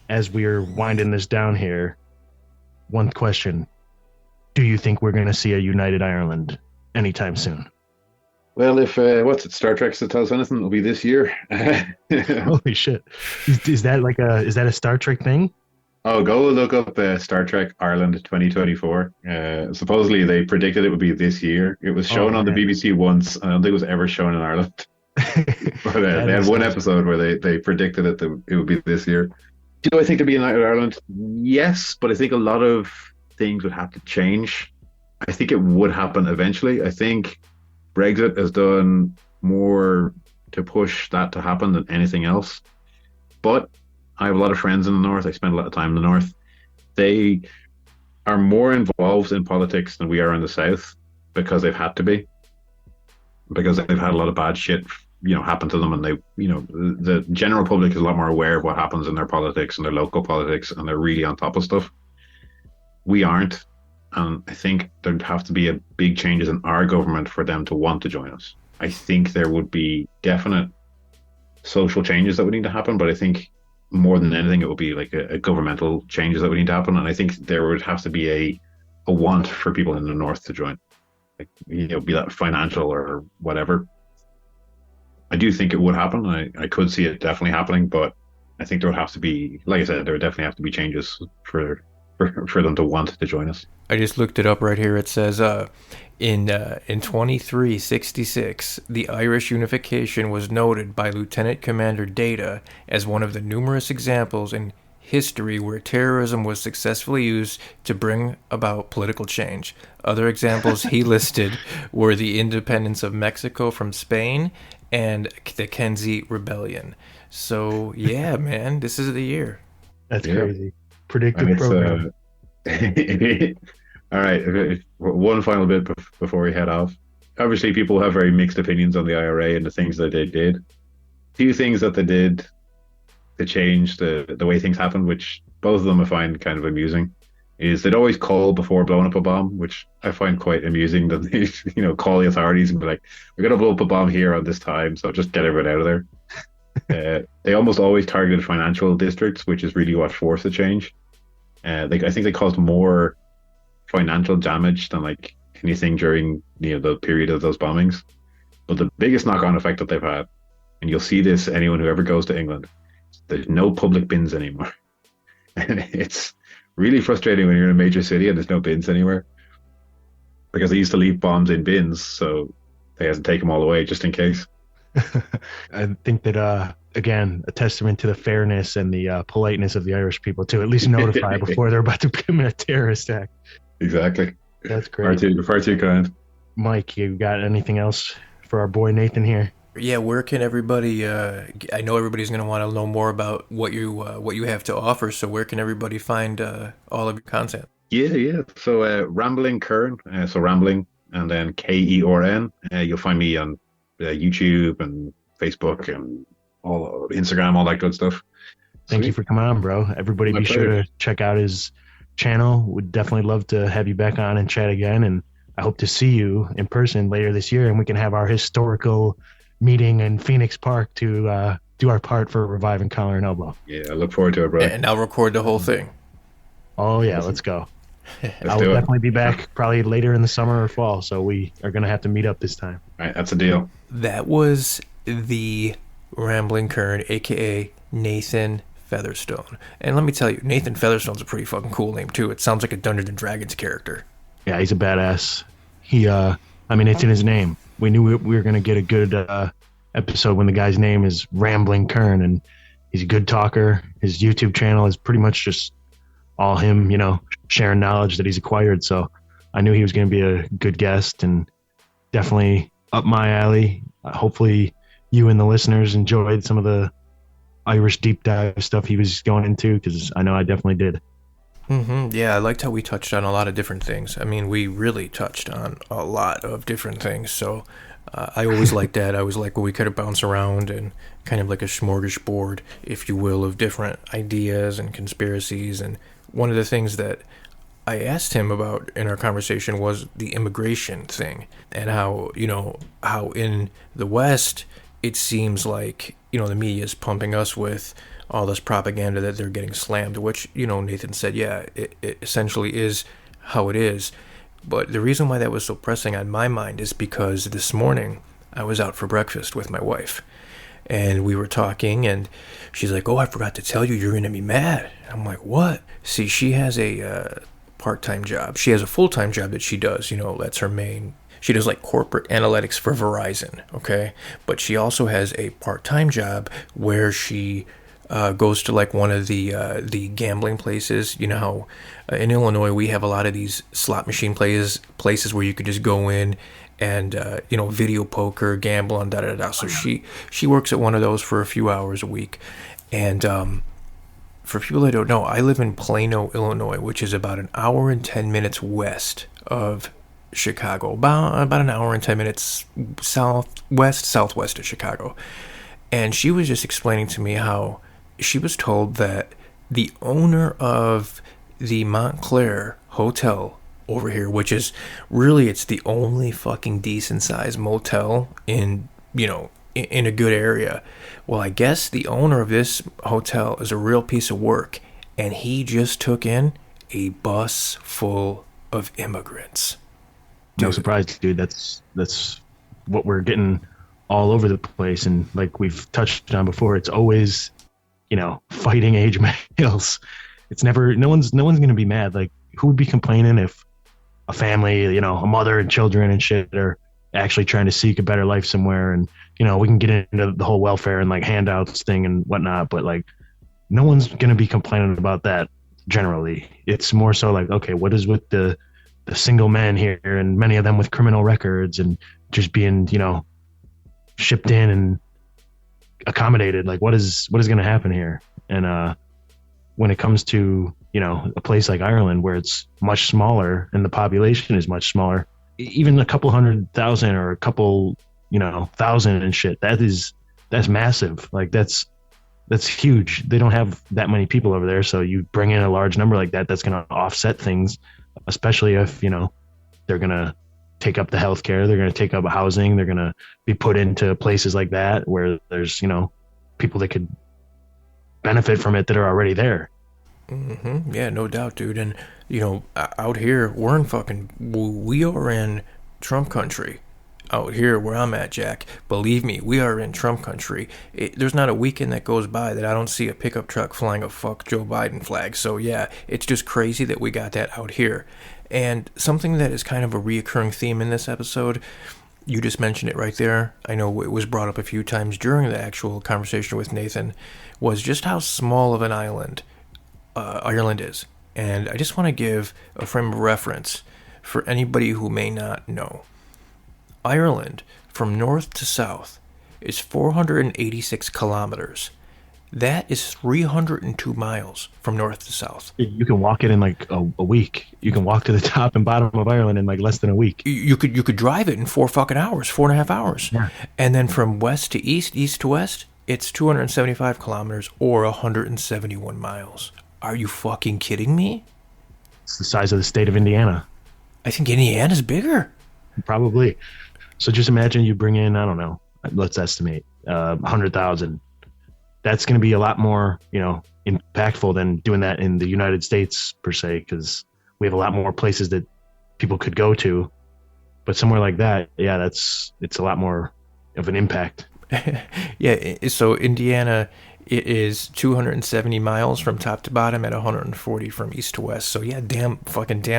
As we're winding this down here, one question: do you think we're going to see a united Ireland anytime soon? Well, if what's it, Star Trek to tell us anything, it'll be this year. Holy shit! Is that a Star Trek thing? Oh, go look up Star Trek Ireland 2024. Supposedly they predicted it would be this year. It was shown on the BBC once, and I don't think it was ever shown in Ireland. But they had one episode where they predicted it would be this year. Do I think there'd be a United Ireland? Yes, but I think a lot of things would have to change. I think it would happen eventually. I think Brexit has done more to push that to happen than anything else. But I have a lot of friends in the north. I spend a lot of time in the north. They are more involved in politics than we are in the south, because they've had to be. Because they've had a lot of bad shit, happen to them, and they, the general public is a lot more aware of what happens in their politics and their local politics, and they're really on top of stuff. We aren't, and I think there'd have to be a big changes in our government for them to want to join us. I think there would be definite social changes that would need to happen, but I think more than anything, it would be like a governmental changes that would need to happen, and I think there would have to be a want for people in the north to join, like, be that financial or whatever. I do think it would happen. I could see it definitely happening, but I think there would have to be, like I said, there would definitely have to be changes for them to want to join us. I just looked it up right here. It says in 2366, the Irish unification was noted by Lieutenant Commander Data as one of the numerous examples in history where terrorism was successfully used to bring about political change. Other examples he listed were the independence of Mexico from Spain and the Kenzie Rebellion. So, yeah, man, this is the year. That's crazy. Predictive program. All right, one final bit before we head off. Obviously, people have very mixed opinions on the IRA and the things that they did. Few things that they did to change the way things happened, which both of them I find kind of amusing, is they'd always call before blowing up a bomb, which I find quite amusing, that they call the authorities and be like, we're going to blow up a bomb here on this time, so just get everyone out of there. They almost always targeted financial districts, which is really what forced the change. I think they caused more financial damage than like anything during the period of those bombings. But the biggest knock-on effect that they've had, and you'll see this anyone who ever goes to England, there's no public bins anymore. And it's really frustrating when you're in a major city and there's no bins anywhere, because they used to leave bombs in bins, so they had to take them all away just in case. I think that again, a testament to the fairness and the politeness of the Irish people to at least notify before they're about to commit a terrorist act. Exactly. That's great. Far too kind. Mike, you got anything else for our boy Nathan here? Yeah, where can everybody? I know everybody's going to want to know more about what you have to offer. So where can everybody find all of your content? Yeah. So Rambling Kern. So Rambling and then Kern. You'll find me on YouTube and Facebook and all Instagram, all that good stuff. Thank you for coming on, bro. Everybody, be sure to check out his channel. Would definitely love to have you back on and chat again. And I hope to see you in person later this year, and we can have our historical meeting in Phoenix Park to do our part for reviving Collar and Elbow. Yeah, I look forward to it, bro. And I'll record the whole thing. Oh yeah, let's go. I will definitely be back probably later in the summer or fall, so we are going to have to meet up this time. All right, that's a deal. That was the Rambling Kern, aka Nathan Featherstone. And let me tell you, Nathan Featherstone's a pretty fucking cool name too. It sounds like a Dungeons and Dragons character. Yeah, he's a badass. It's in his name. We knew we were going to get a good episode when the guy's name is Rambling Kern, and he's a good talker. His YouTube channel is pretty much just all him, sharing knowledge that he's acquired. So I knew he was going to be a good guest and definitely up my alley. Hopefully you and the listeners enjoyed some of the Irish deep dive stuff he was going into, because I know I definitely did. Mm-hmm. Yeah, I liked how we touched on a lot of different things. I mean, we really touched on a lot of different things. So I always liked that. I always like when we kind of bounce around and kind of like a smorgasbord, if you will, of different ideas and conspiracies. And one of the things that I asked him about in our conversation was the immigration thing, and how in the West, it seems like, the media is pumping us with all this propaganda that they're getting slammed, which, Nathan said, yeah, it essentially is how it is. But the reason why that was so pressing on my mind is because this morning I was out for breakfast with my wife, and we were talking, and she's like, oh, I forgot to tell you, you're going to be mad. I'm like, what? See, she has a part-time job. She has a full-time job that she does, that's her main. She does like corporate analytics for Verizon, okay? But she also has a part-time job where she goes to like one of the gambling places. You know how in Illinois we have a lot of these slot machine places where you could just go in and video poker, gamble, and da-da-da. So she works at one of those for a few hours a week. And for people that don't know, I live in Plano, Illinois, which is about an hour and 10 minutes west of Chicago, about an hour and 10 minutes southwest of Chicago. And she was just explaining to me how she was told that the owner of the Montclair Hotel over here, which is really, it's the only fucking decent sized motel in, in a good area. Well, I guess the owner of this hotel is a real piece of work, and he just took in a bus full of immigrants. No surprise, dude. That's what we're getting all over the place, and like we've touched on before, it's always, fighting age males. It's never, no one's gonna be mad. Like, who would be complaining if a family, a mother and children and shit are actually trying to seek a better life somewhere? And we can get into the whole welfare and like handouts thing and whatnot, but like no one's gonna be complaining about that generally. It's more so like, okay, what is with the single men here, and many of them with criminal records, and just being shipped in and accommodated? Like, what is going to happen here? And when it comes to a place like Ireland, where it's much smaller and the population is much smaller, even a couple 100,000 or a couple thousand and shit, that's massive. Like, that's huge. They don't have that many people over there, so you bring in a large number like that, that's going to offset things, especially if they're going to take up the healthcare, they're going to take up housing, they're going to be put into places like that where there's people that could benefit from it that are already there. Mm-hmm. Yeah, no doubt, dude. And out here, we are in Trump country. Out here where I'm at, Jack, believe me, we are in Trump country. There's not a weekend that goes by that I don't see a pickup truck flying a fuck Joe Biden flag. So yeah, it's just crazy that we got that out here. And something that is kind of a reoccurring theme in this episode, you just mentioned it right there, I know it was brought up a few times during the actual conversation with Nathan, was just how small of an island Ireland is. And I just want to give a frame of reference for anybody who may not know. Ireland, from north to south, is 486 kilometers. That is 302 miles from north to south. You can walk it in like a week. You can walk to the top and bottom of Ireland in like less than a week. You could drive it in 4.5 hours. Yeah. And then from west to east, east to west, it's 275 kilometers or 171 miles. Are you fucking kidding me? It's the size of the state of Indiana. I think Indiana's bigger. Probably. So just imagine you bring in, I don't know, let's estimate 100,000. That's going to be a lot more, impactful than doing that in the United States per se, because we have a lot more places that people could go to. But somewhere like that, yeah, it's a lot more of an impact. Yeah, so Indiana, it is 270 miles from top to bottom at 140 from east to west. So yeah, damn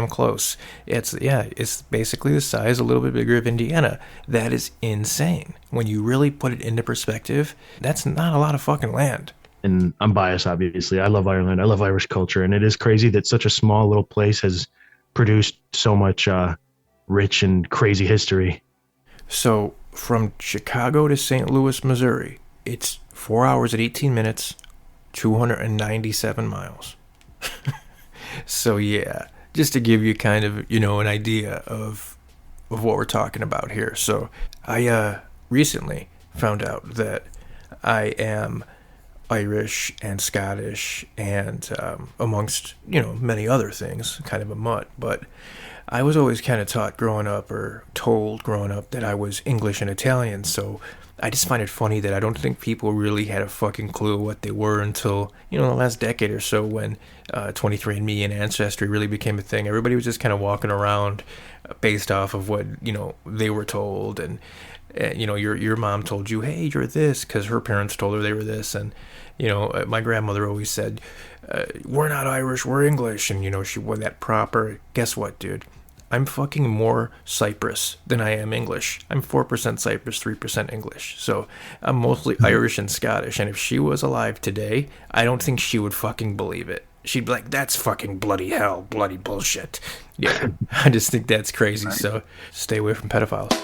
close. It's basically the size, a little bit bigger of Indiana. That is insane. When you really put it into perspective, that's not a lot of fucking land. And I'm biased, obviously. I love Ireland. I love Irish culture. And it is crazy that such a small little place has produced so much rich and crazy history. So from Chicago to St. Louis, Missouri, it's 4 hours and 18 minutes, 297 miles. So yeah, just to give you kind of, an idea of what we're talking about here. So I recently found out that I am Irish and Scottish and amongst, many other things, kind of a mutt. But I was always kind of taught growing up, or told growing up, that I was English and Italian. So I just find it funny that I don't think people really had a fucking clue what they were until, the last decade or so, when 23andMe and Ancestry really became a thing. Everybody was just kind of walking around based off of what, they were told. And your mom told you, hey, you're this, because her parents told her they were this. And, my grandmother always said, we're not Irish, we're English. And, she wore that proper. Guess what, dude? I'm fucking more Cyprus than I am English. I'm 4% Cyprus, 3% English. So I'm mostly Irish and Scottish. And if she was alive today, I don't think she would fucking believe it. She'd be like, that's fucking bloody hell, bloody bullshit. Yeah, I just think that's crazy. So stay away from pedophiles.